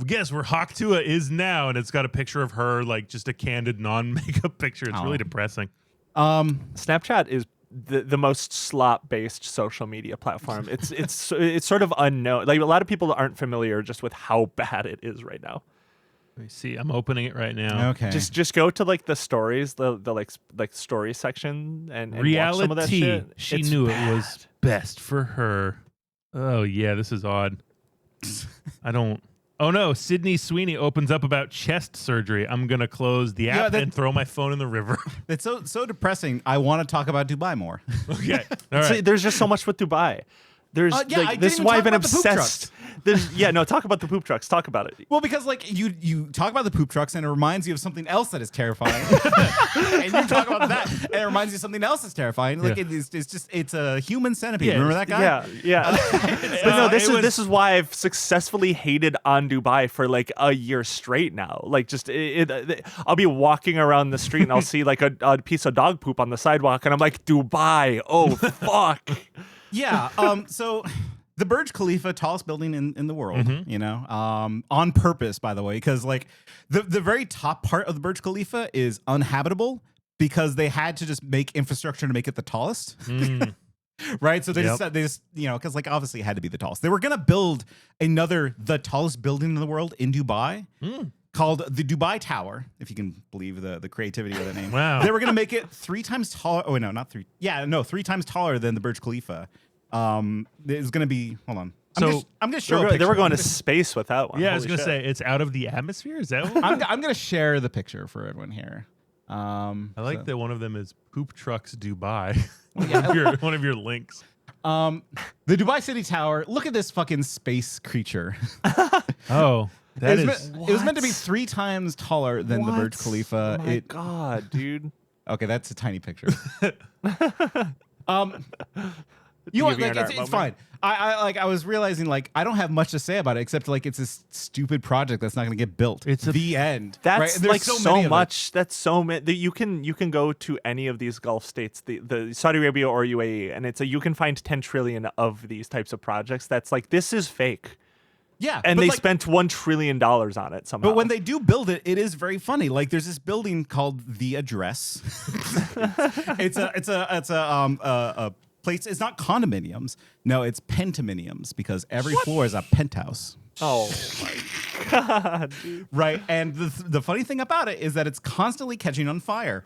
guess where Hawk Tua is now, and it's got a picture of her, like just a candid non-makeup picture. It's really depressing. Snapchat is the most slop-based social media platform. It's sort of unknown. Like a lot of people aren't familiar just with how bad it is right now. Let me see. I'm opening it right now. Okay. Just go to like the stories, the like story section, and Reality. watch some of that shit. She It's knew bad. it was best for her. Oh yeah, this is odd. I don't. Oh no, Sydney Sweeney opens up about chest surgery. I'm gonna close the app and throw my phone in the river. It's so depressing. I want to talk about Dubai more. Okay. All right. See, there's just so much with Dubai. There's I didn't this is even why talk I've been about the poop obsessed. Talk about the poop trucks. Talk about it. Well, because like you talk about the poop trucks and it reminds you of something else that is terrifying, and you talk about that and it reminds you of something else that's terrifying. Like it's a human centipede. Yeah, Remember that guy? Yeah. But no, this is why I've successfully hated on Dubai for like a year straight now. Like just I'll be walking around the street and I'll see like a piece of dog poop on the sidewalk and I'm like, Dubai, oh fuck. Yeah. So the Burj Khalifa, tallest building in the world, on purpose, by the way, because like the very top part of the Burj Khalifa is uninhabitable because they had to just make infrastructure to make it the tallest. Right. So they just because like obviously it had to be the tallest. They were going to build the tallest building in the world in Dubai. Called the Dubai Tower, if you can believe the creativity of the name. Wow. They were going to make it 3 times taller. Oh, no, not 3. Yeah, no, 3 times taller than the Burj Khalifa. It's going to be, hold on. I'm going to show a picture. They were going to space with that one. Yeah, I was Holy gonna shit. say it's out of the atmosphere. Is that? What I'm going to share the picture for everyone here. I like that one of them is Poop Trucks Dubai. one of your links. The Dubai City Tower. Look at this fucking space creature. Oh. It was meant to be 3 times taller than the Burj Khalifa. Oh my god, dude. Okay, that's a tiny picture. You know what? Like, it's fine. I was realizing like I don't have much to say about it except like it's this stupid project that's not going to get built. It's the end. That's right? like so much. That's so many. You can go to any of these Gulf states, the Saudi Arabia or UAE, and you can find 10 trillion of these types of projects. That's like this is fake. Yeah, and they spent $1 trillion on it somehow. But when they do build it, it is very funny. Like there's this building called the Address. it's a place. It's not condominiums. No, it's pentaminiums because every floor is a penthouse. Oh my god! Dude. Right, and the funny thing about it is that it's constantly catching on fire.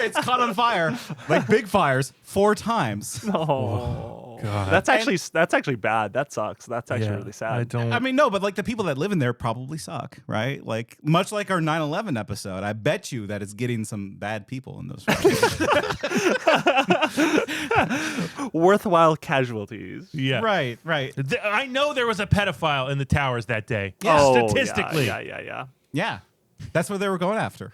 It's caught on fire like big fires 4 times. Oh god, that's actually bad. That sucks. That's actually really sad. I mean, no, but like the people that live in there probably suck, right? Like much like our 9/11 episode, I bet you that it's getting some bad people in those. Worthwhile casualties. Yeah. Right. I know there was a pedophile in the towers that day. Yeah. Oh, statistically. Yeah. That's what they were going after.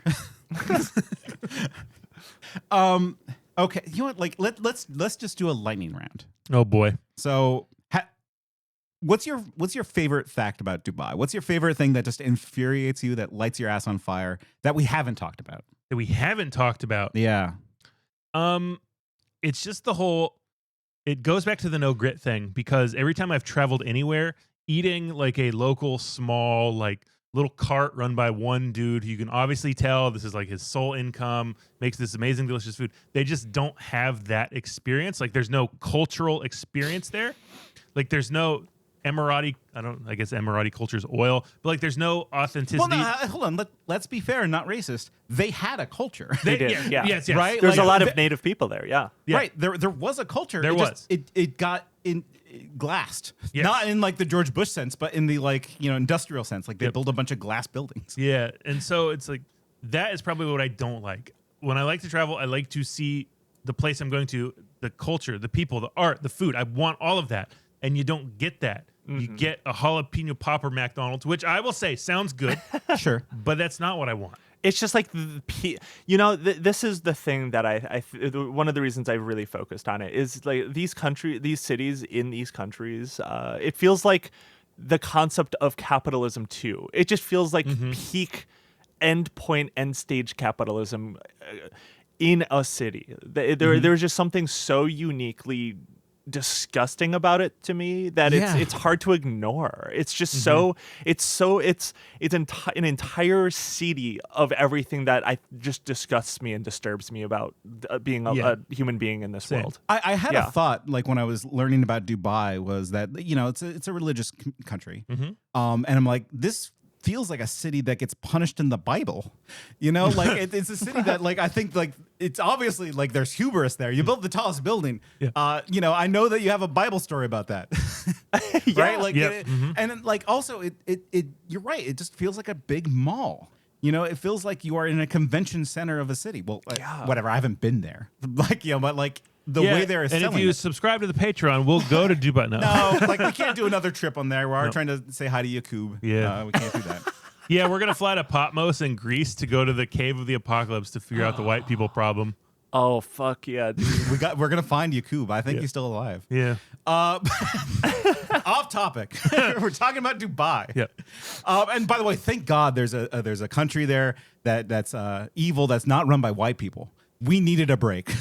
Okay, you know what? Like let's just do a lightning round. Oh boy. So What's your favorite fact about Dubai? What's your favorite thing that just infuriates you, that lights your ass on fire, that we haven't talked about? That we haven't talked about. Yeah. It's just the whole. It goes back to the no grit thing, because every time I've traveled anywhere, eating like a local small like little cart run by one dude who you can obviously tell this is like his sole income, makes this amazing delicious food. They just don't have that experience. Like there's no cultural experience there. Like there's no Emirati, I guess Emirati culture is oil, but like there's no authenticity. Well, no, hold on. Let's be fair and not racist. They had a culture. They did. Yeah. Yes. Right? There's Like, a lot of native people there. Yeah. Right. There was a culture. There was. It got glassed. Yes. Not in like the George Bush sense, but in the industrial sense. Like they build a bunch of glass buildings. Yeah. And so it's like, that is probably what I don't like. When I like to travel, I like to see the place I'm going to, the culture, the people, the art, the food. I want all of that. And you don't get that. You get a jalapeno popper McDonald's, which I will say sounds good. Sure. But that's not what I want. It's just like this is the thing that one of the reasons I really focused on it is like these cities in these countries. It feels like the concept of capitalism too. It just feels like peak end stage capitalism in a city. There's just something so uniquely disgusting about it to me that it's hard to ignore. It's just an entire city of everything that just disgusts me and disturbs me about being a human being in this world. I had a thought, like when I was learning about Dubai, was that it's a religious country, and I'm like, this feels like a city that gets punished in the Bible, like it's a city that like I think like it's obviously like there's hubris there. You built the tallest building. I know that you have a Bible story about that, right? Like, and then, like also it you're right. It just feels like a big mall. It feels like you are in a convention center of a city. Well, whatever. I haven't been there, but like. The way they're and selling if you it. subscribe to the Patreon, we'll go to Dubai. No, like we can't do another trip on there. We are trying to say hi to Yakub. Yeah. We can't do that. Yeah, we're going to fly to Patmos in Greece to go to the Cave of the Apocalypse to figure out the white people problem. Oh, fuck yeah, dude. We're going to find Yakub. I think he's still alive. Yeah. Off topic. We're talking about Dubai. Yeah. And by the way, thank God there's a country there that's evil, that's not run by white people. We needed a break.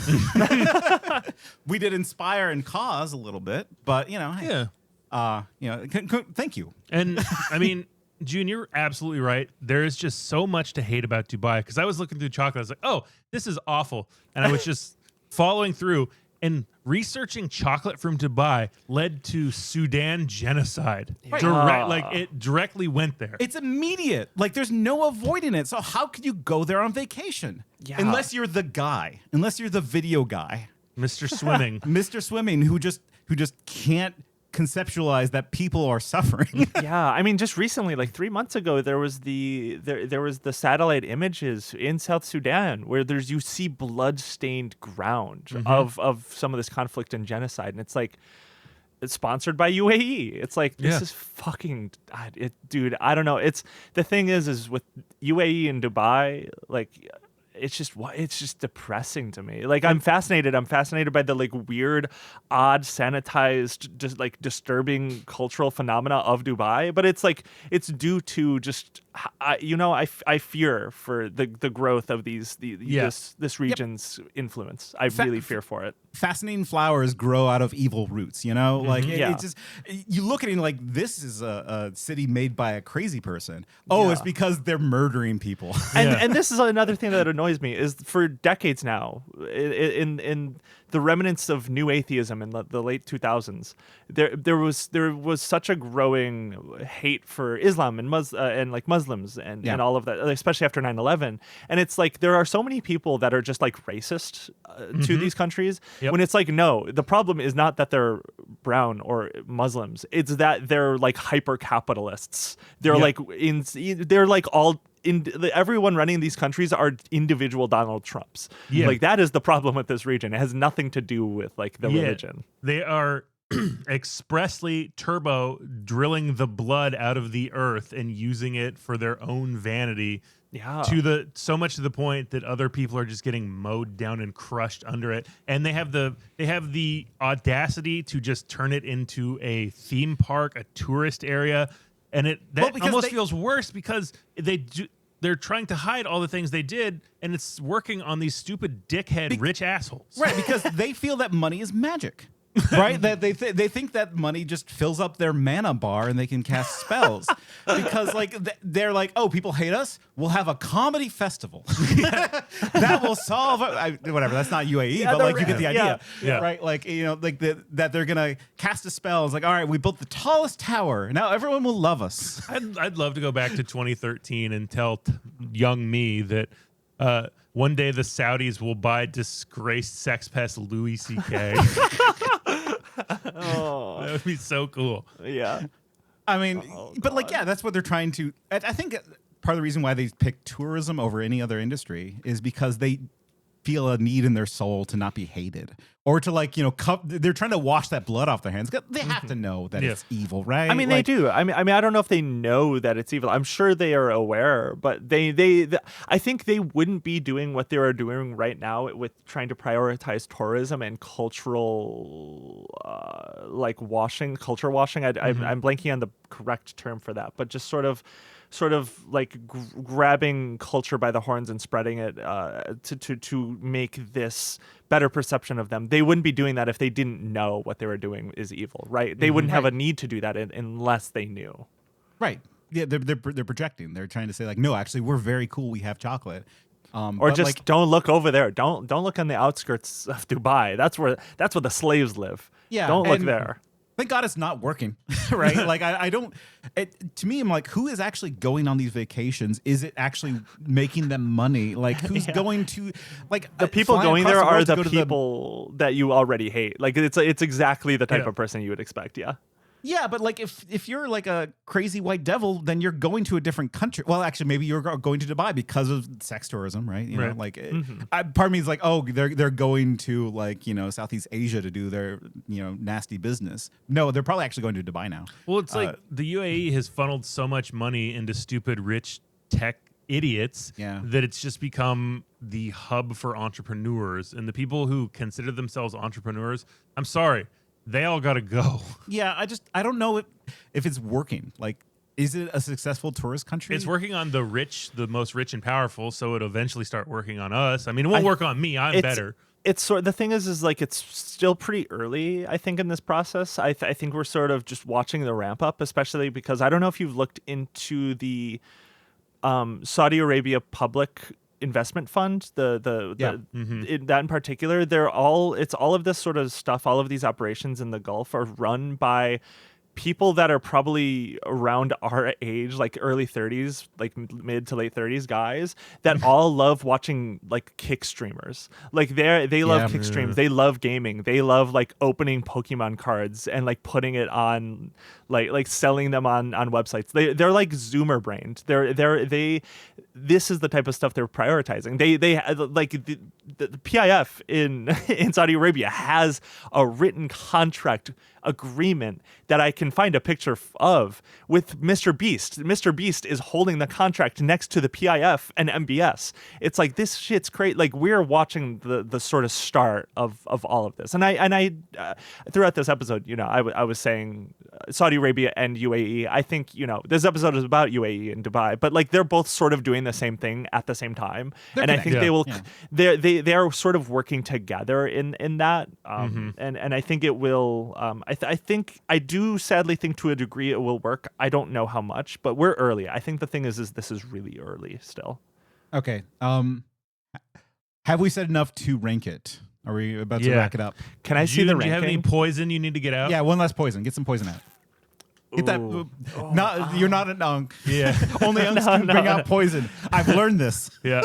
We did inspire and cause a little bit, but hey, thank you. And I mean, June, you're absolutely right. There is just so much to hate about Dubai, because I was looking through chocolate. I was like, oh, this is awful. And I was just following through, and researching chocolate from Dubai led to Sudan genocide. Right. It directly went there. It's immediate. Like there's no avoiding it. So how could you go there on vacation? Yeah. Unless you're the guy. Unless you're the video guy. Mr. Swimming. Mr. Swimming who just can't conceptualize that people are suffering. Yeah, I mean, just recently, like 3 months ago, there was the satellite images in South Sudan where you see blood-stained ground of some of this conflict and genocide, and it's like it's sponsored by UAE. It's like this is fucking dude. I don't know. It's the thing is with UAE and Dubai, like. It's just depressing to me. Like I'm fascinated by the like weird, odd, sanitized, just like disturbing cultural phenomena of Dubai. But it's like it's due to just I fear for the growth of this region's influence. I really fear for it. Fascinating flowers grow out of evil roots. Like it's just you look at it like this is a city made by a crazy person. Oh, it's because they're murdering people. And this is another thing that annoys me is for decades now in the remnants of new atheism in the late 2000s, there was such a growing hate for Islam and Muslims and all of that, especially after 9/11. And it's like there are so many people that are just like racist to these countries. When it's like, no, the problem is not that they're brown or Muslims; it's that they're like hyper capitalists. They're everyone running these countries are individual Donald Trumps. Like that is the problem with this region. It has nothing to do with like the religion. They are expressly drilling the blood out of the earth and using it for their own vanity Yeah. So much to the point that other people are just getting mowed down and crushed under it. And they have the audacity to just turn it into a theme park, a tourist area. And that almost feels worse because they're trying to hide all the things they did, and it's working on these stupid dickhead rich assholes. Right, because they feel that money is magic. Right? That they think that money just fills up their mana bar and they can cast spells. Because like they're like, oh, people hate us? We'll have a comedy festival. That will solve whatever. That's not UAE, but like you get the idea. Yeah. Right? Like, you know, like that they're gonna cast a spell. It's like, all right, we built the tallest tower. Now everyone will love us. I'd love to go back to 2013 and tell young me that one day the Saudis will buy disgraced sex pest Louis C.K. Oh, That would be so cool. yeah. I mean, but like, yeah, that's what they're trying to. I think part of the reason why they pick tourism over any other industry is because they feel a need in their soul to not be hated, or to like, you know, they're trying to wash that blood off their hands. They have to know that it's evil, right? I mean, like, they do. I mean, I don't know if they know that it's evil. I'm sure they are aware, but I think they wouldn't be doing what they are doing right now with trying to prioritize tourism and cultural, like culture washing. I'm blanking on the correct term for that, but just sort of like grabbing culture by the horns and spreading it to make this better perception of them. They wouldn't be doing that if they didn't know what they were doing is evil, right? They wouldn't have a need to do that unless they knew. Right. Yeah, they're projecting. They're trying to say like, no, actually, we're very cool. We have chocolate. Or just like, don't look over there. Don't look on the outskirts of Dubai. That's where the slaves live. Yeah, don't look there. Thank God it's not working, right? Like I don't. To me, I'm like, who is actually going on these vacations? Is it actually making them money? Like, who's going to like the people going there are the people that you already hate. Like it's exactly the type of person you would expect. Yeah. Yeah, but like if you're like a crazy white devil, then you're going to a different country. Well, actually, maybe you're going to Dubai because of sex tourism, right? You know, like part of me is like, oh, they're going to like, you know, Southeast Asia to do their, you know, nasty business. No, they're probably actually going to Dubai now. Well, it's like the UAE has funneled so much money into stupid rich tech idiots that it's just become the hub for entrepreneurs, and the people who consider themselves entrepreneurs, I'm sorry, they all got to go. Yeah, I don't know if it's working. Like, is it a successful tourist country? It's working on the rich, the most rich and powerful, so it'll eventually start working on us. I mean, it won't work on me. I'm better. It's sort the thing is like it's still pretty early, I think, in this process. I think we're sort of just watching the ramp up, especially because I don't know if you've looked into the Saudi Arabia public investment fund, that in particular, it's all of this sort of stuff, all of these operations in the Gulf are run by people that are probably around our age, like early 30s, like mid to late 30s guys that all love watching like kick streamers. Like they love kick streams. They love gaming. They love like opening Pokemon cards and like putting it on like selling them on websites. They're like Zoomer brained. This is the type of stuff they're prioritizing. They like the PIF in Saudi Arabia has a written contract agreement that I can find a picture of with Mr. Beast. Mr. Beast is holding the contract next to the PIF and MBS. It's like, this shit's crazy. Like, we're watching the sort of start of all of this. And I throughout this episode, you know, I was saying Saudi Arabia and UAE. I think, you know, this episode is about UAE and Dubai, but like they're both sort of doing the same thing at the same time. And I think they will, they are sort of working together in that. And I think it will, I do sadly think to a degree it will work. I don't know how much, but we're early. I think the thing is this is really early still. Okay. Have we said enough to rank it? Are we about to rack it up? Can I see the ranking? Do you have any poison you need to get out? Yeah, one last poison. Get some poison out. Get that. You're not an unk. Yeah. Only unks can bring out poison. I've learned this. Yeah.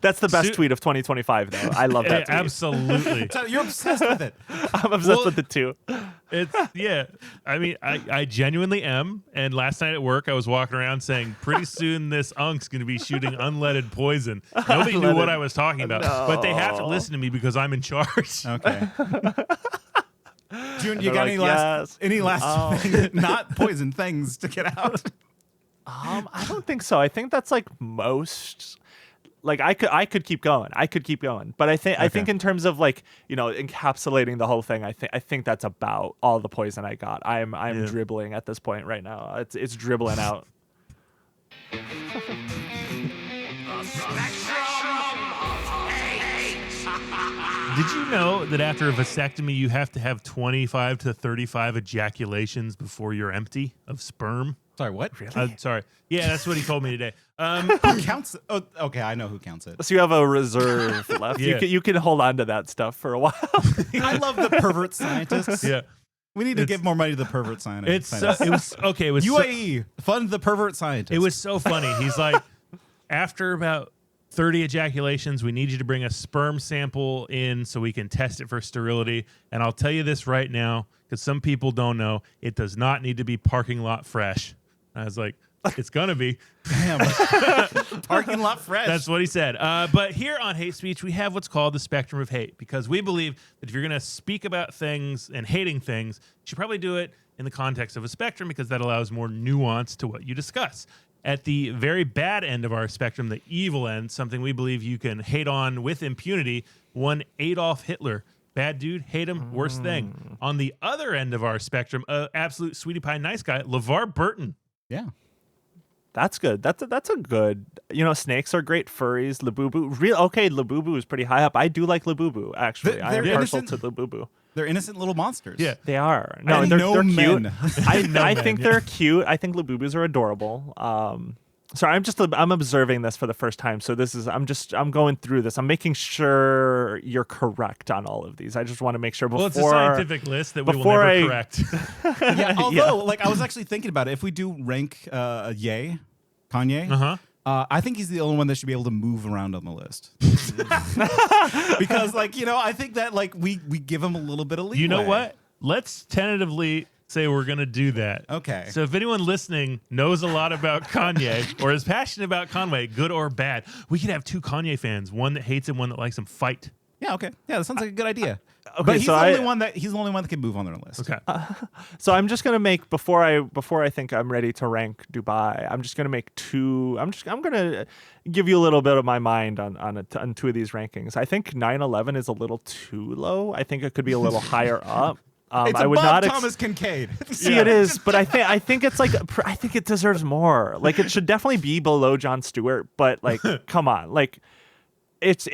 That's the best tweet of 2025, though. I love that tweet. Absolutely. You're obsessed with it. I'm obsessed with it, too. I mean, I genuinely am. And last night at work, I was walking around saying, pretty soon this unk's going to be shooting unleaded poison. Nobody knew what I was talking about. No. But they have to listen to me because I'm in charge. Okay. June, you got any last thing, not poison things to get out? I don't think so. I think that's like most. Like I could keep going. But I think in terms of like, encapsulating the whole thing, I think that's about all the poison I got. I'm dribbling at this point right now. It's dribbling out. Did you know that after a vasectomy, you have to have 25 to 35 ejaculations before you're empty of sperm? Sorry, what? Really? Sorry. Yeah, that's what he told me today. Who counts? Oh, okay, I know who counts it. So you have a reserve left. Yeah. You can hold on to that stuff for a while. I love the pervert scientists. Yeah. We need to give more money to the pervert scientists. It was UAE, fund the pervert scientists. It was so funny. He's like, after about 30 ejaculations, we need you to bring a sperm sample in so we can test it for sterility. And I'll tell you this right now, because some people don't know, it does not need to be parking lot fresh. I was like, it's going to be. Damn. Parking lot fresh. That's what he said. But here on Hate Speech, we have what's called the spectrum of hate, because we believe that if you're going to speak about things and hating things, you should probably do it in the context of a spectrum, because that allows more nuance to what you discuss. At the very bad end of our spectrum, the evil end, something we believe you can hate on with impunity, one Adolf Hitler. Bad dude, hate him, worst thing. On the other end of our spectrum, absolute sweetie pie nice guy, LeVar Burton. Yeah. That's good. That's a good. Snakes are great. Furries, Labubu. Labubu is pretty high up. I do like Labubu, actually. I am partial to Labubu. They're innocent little monsters. Yeah, they are. No, they're cute. I think they're cute. I think Labubus are adorable. Sorry, I'm observing this for the first time. So I'm going through this. I'm making sure you're correct on all of these. I just want to make sure before. Well, it's a scientific list that we will never correct. Yeah, although, I was actually thinking about it. If we do rank Kanye, I think he's the only one that should be able to move around on the list. Because, I think that, we give him a little bit of leeway. You know what? Let's tentatively say we're going to do that. Okay. So if anyone listening knows a lot about Kanye or is passionate about Kanye, good or bad, we could have two Kanye fans, one that hates him, one that likes him, fight. Yeah, okay. Yeah, that sounds like a good idea. Okay, but he's so the only one that can move on their list. Okay. So I'm just gonna make before I think I'm ready to rank Dubai. I'm just gonna make two. I'm gonna give you a little bit of my mind on two of these rankings. I think 9/11 is a little too low. I think it could be a little higher up. It's I would above not Thomas Kincaid. See, it is, but I think it deserves more. Like, it should definitely be below Jon Stewart, but come on, it's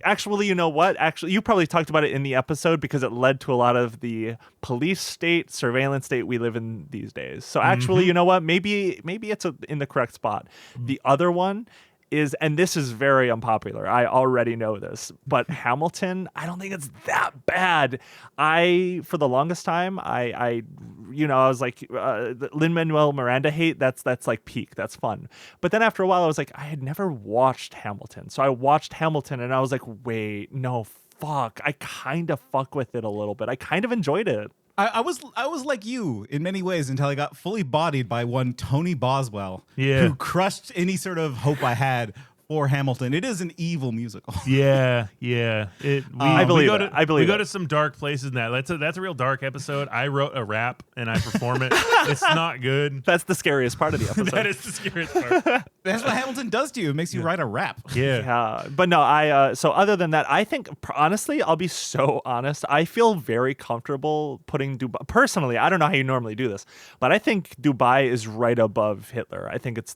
actually, you know what? Actually, you probably talked about it in the episode because it led to a lot of the police state, surveillance state we live in these days. So actually, you know what? Maybe it's in the correct spot. The other one is, and this is very unpopular, I already know this, but Hamilton, I don't think it's that bad. For the longest time, I was like, Lin-Manuel Miranda hate, that's like peak, that's fun. But then after a while, I was like, I had never watched Hamilton. So I watched Hamilton and I was like, wait, no, fuck. I kind of fuck with it a little bit. I kind of enjoyed it. I was like you in many ways until I got fully bodied by one Tony Boswell, Yeah. who crushed any sort of hope I had for Hamilton. It is an evil musical. Yeah. I believe it. We go to some dark places in that. That's a real dark episode. I wrote a rap and I perform it. It's not good. That's the scariest part of the episode. That is the scariest part. That's what Hamilton does to you. It makes you write a rap. Yeah. But no, so other than that, I think, honestly, I'll be so honest, I feel very comfortable putting Dubai. Personally, I don't know how you normally do this, but I think Dubai is right above Hitler. I think it's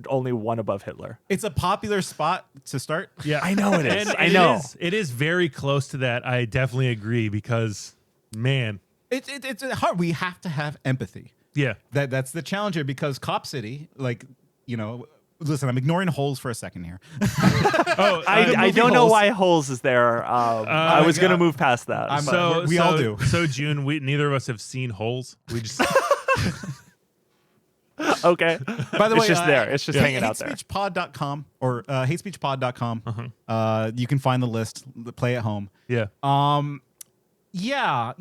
only one above Hitler. It's a popular spot to start. Yeah, I know it is. And I know. It is very close to that. I definitely agree because, man. It's hard. We have to have empathy. Yeah. That's the challenge here, because Cop City, listen, I'm ignoring Holes for a second here. I don't know why Holes is there. I was going to move past that. We all do. So, June, neither of us have seen Holes. We just... Okay. By the way, it's just there. It's just hanging out there. HateSpeechPod.com or HateSpeechPod.com. You can find the list. Play at home. Yeah. Yeah.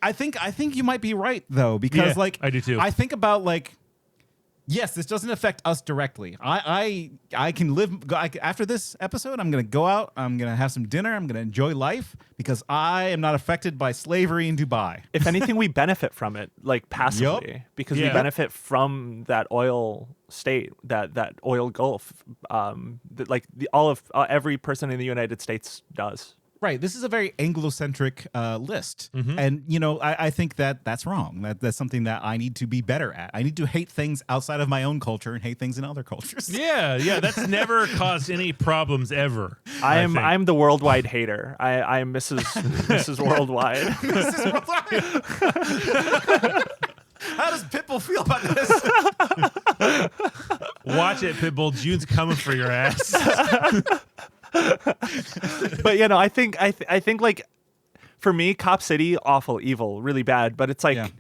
I think you might be right though, because I do too. I think about Yes, this doesn't affect us directly. I can live after this episode. I'm gonna go out. I'm gonna have some dinner. I'm gonna enjoy life because I am not affected by slavery in Dubai. If anything, we benefit from it, like passively, because we benefit from that oil state, that oil gulf. Every person in the United States does. Right. This is a very Anglo-centric list. And, I think that's wrong. That's something that I need to be better at. I need to hate things outside of my own culture and hate things in other cultures. Yeah. That's never caused any problems ever. I'm the worldwide hater. I'm Mrs. Worldwide. Mrs. Worldwide. How does Pitbull feel about this? Watch it, Pitbull. June's coming for your ass. But I think like for me, Cop City, awful, evil, really bad. But it's like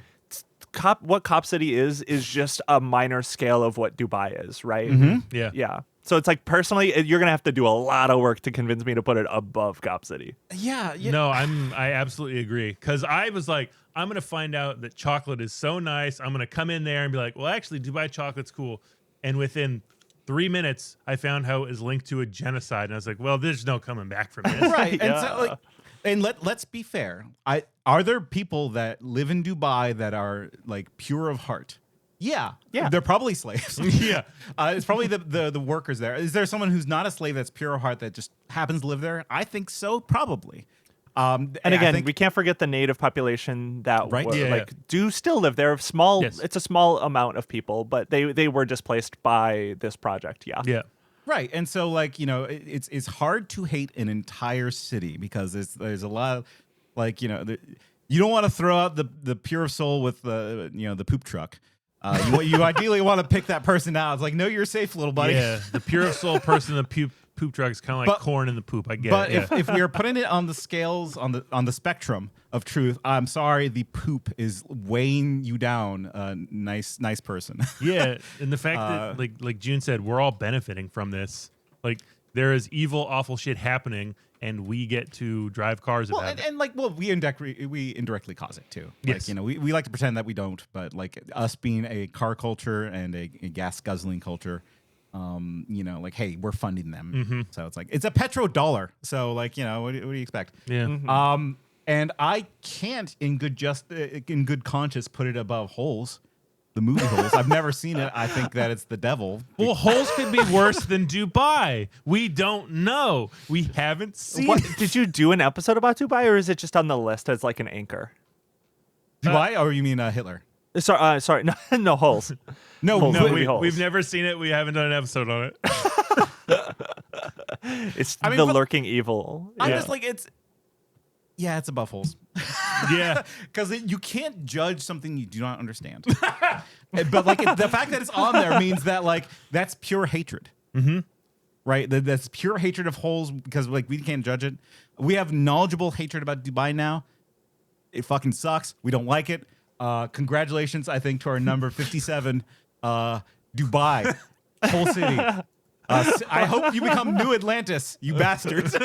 what Cop City is just a minor scale of what Dubai is, right? Yeah. So it's like personally, you're gonna have to do a lot of work to convince me to put it above Cop City. Yeah. No, I absolutely agree. Because I was like, I'm gonna find out that chocolate is so nice. I'm gonna come in there and be like, well, actually, Dubai chocolate's cool. And within 3 minutes, I found how it was linked to a genocide, and I was like, "Well, there's no coming back from this." Right, and let's be fair. Are there people that live in Dubai that are like pure of heart? Yeah, they're probably slaves. It's probably the workers there. Is there someone who's not a slave that's pure of heart that just happens to live there? I think so, probably. And again, we can't forget the native population that do still live there. It's a small amount of people, but they were displaced by this project. Yeah. Right, and so it's hard to hate an entire city because there's a lot of you don't want to throw out the pure of soul with the poop truck. You ideally want to pick that person out. It's like, no, you're safe, little buddy. Yeah, the pure of soul person, the poop truck is kind of like corn in the poop. I get but it. But if we are putting it on the scales, on the spectrum of truth, I'm sorry, the poop is weighing you down, nice person. Yeah, and the fact that, like June said, we're all benefiting from this. Like, there is evil, awful shit happening, and we get to drive cars about it. And we indirectly cause it too. Yes. We like to pretend that we don't, but like us being a car culture and a gas guzzling culture. Hey, we're funding them. So it's like, it's a petrodollar. So what do you expect? Yeah. And I can't in good conscience put it above Holes, the movie Holes. I've never seen it. I think that it's the devil. Well, Holes could be worse than Dubai. We don't know. We haven't seen it. Did you do an episode about Dubai, or is it just on the list as like an anchor? Dubai, or you mean Hitler? Sorry, no Holes. No, we've never seen it. We haven't done an episode on it. It's the lurking evil. I'm just like, it's above Holes. Yeah, because you can't judge something you do not understand. But the fact that it's on there means that that's pure hatred. Right? That's pure hatred of Holes because we can't judge it. We have knowledgeable hatred about Dubai now. It fucking sucks. We don't like it. Congratulations, I think, to our number 57, Dubai, whole city. I hope you become New Atlantis, you bastards.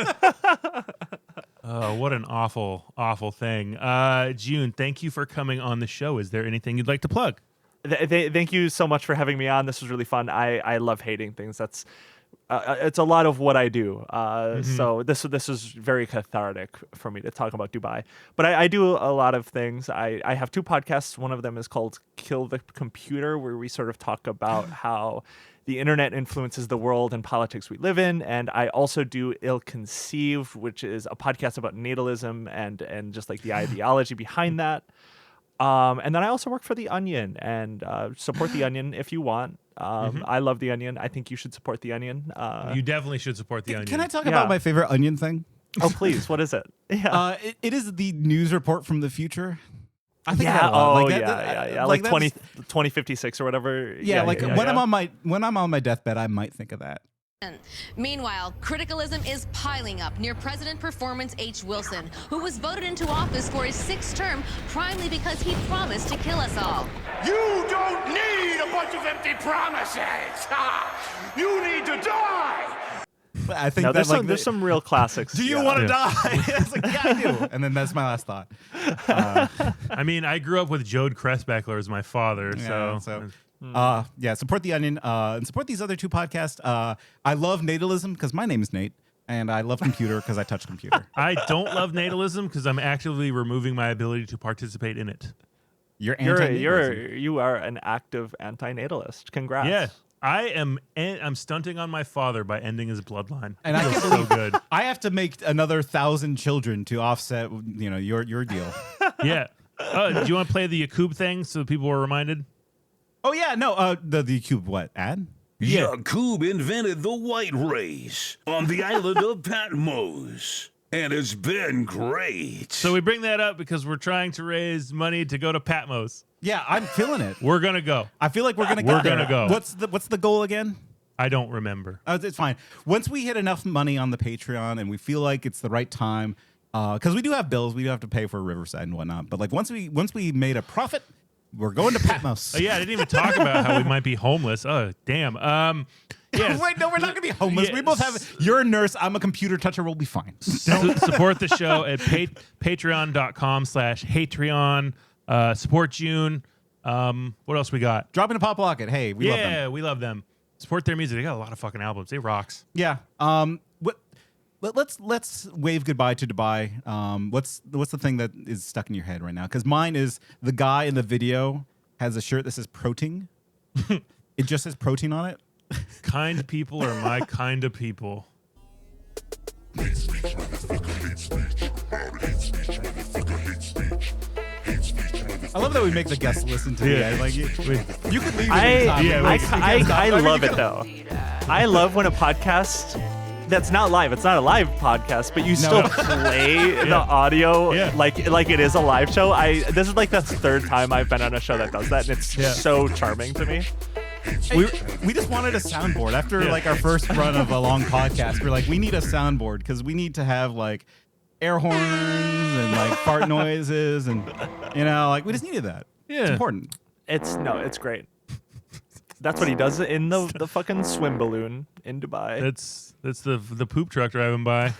Oh, what an awful, awful thing. June, thank you for coming on the show. Is there anything you'd like to plug? Thank you so much for having me on. This was really fun. I love hating things. That's it's a lot of what I do. So this is very cathartic for me to talk about Dubai. But I do a lot of things. I have 2 podcasts. One of them is called Kill the Computer, where we sort of talk about how the internet influences the world and politics we live in. And I also do Ill Conceived, which is a podcast about natalism and just like the ideology behind that. And then I also work for The Onion and support The Onion if you want. I love The Onion. I think you should support The Onion. You definitely should support The Onion. Can I talk about my favorite Onion thing? Oh, please. What is it? Yeah. It is the news report from the future. I think like 2056 or whatever. When I'm on my deathbed, I might think of that. Meanwhile, criticalism is piling up near President Performance H. Wilson, who was voted into office for his 6th term primarily because he promised to kill us all. You don't need a bunch of empty promises. You need to die. I think there's some real classics. Do you want to die? It's like, yeah, I do. And then that's my last thought. I mean, I grew up with Jode Kressbeckler as my father, so Yeah, support The Onion and support these other 2 podcasts. I love Natalism because my name is Nate, and I love computer because I touch computer. I don't love natalism because I'm actively removing my ability to participate in it. You are an active anti-natalist. Congrats. Yeah. I'm stunting on my father by ending his bloodline. And I Feels can't so believe good. I have to make another 1,000 children to offset, your deal. Yeah. Do you want to play the Yakub thing so people are reminded? Oh yeah, no. The Cube what ad? Yeah. Yakub invented the white race on the island of Patmos, and it's been great. So we bring that up because we're trying to raise money to go to Patmos. Yeah, I'm feeling it. We're gonna go. I feel like we're gonna. We're gonna go. What's the goal again? I don't remember. It's fine. Once we hit enough money on the Patreon and we feel like it's the right time, because we do have bills, we do have to pay for Riverside and whatnot. But like once we made a profit, we're going to Patmos. Oh, yeah, I didn't even talk about how we might be homeless. Oh, damn. Yes. Wait, no, we're not gonna be homeless. Yes. We both have. You're a nurse. I'm a computer toucher. We'll be fine. Support the show at patreon.com/Hatreon. Support June. What else we got? Drop in a pop locket. Hey, we love them. Yeah, we love them. Support their music. They got a lot of fucking albums. They rocks. Yeah. Let's wave goodbye to Dubai. What's the thing that is stuck in your head right now? Because mine is the guy in the video has a shirt that says protein. It just says protein on it. Kind people are my kind of people. Hate speech, motherfucker, hate speech. Hate speech, motherfucker, hate speech. Hate speech, motherfucker. I love that we make the guests listen to it. Like you could leave. I love it though. I love when a podcast that's not live. It's not a live podcast, but you still play the audio like it is a live show. This is like the 3rd time I've been on a show that does that, and it's so charming to me. We just wanted a soundboard after like our first run of a long podcast. We're like, we need a soundboard because we need to have like air horns and like fart noises, and like we just needed that. Yeah, it's important. It's great. That's what he does in the fucking swim balloon in Dubai. That's the poop truck driving by.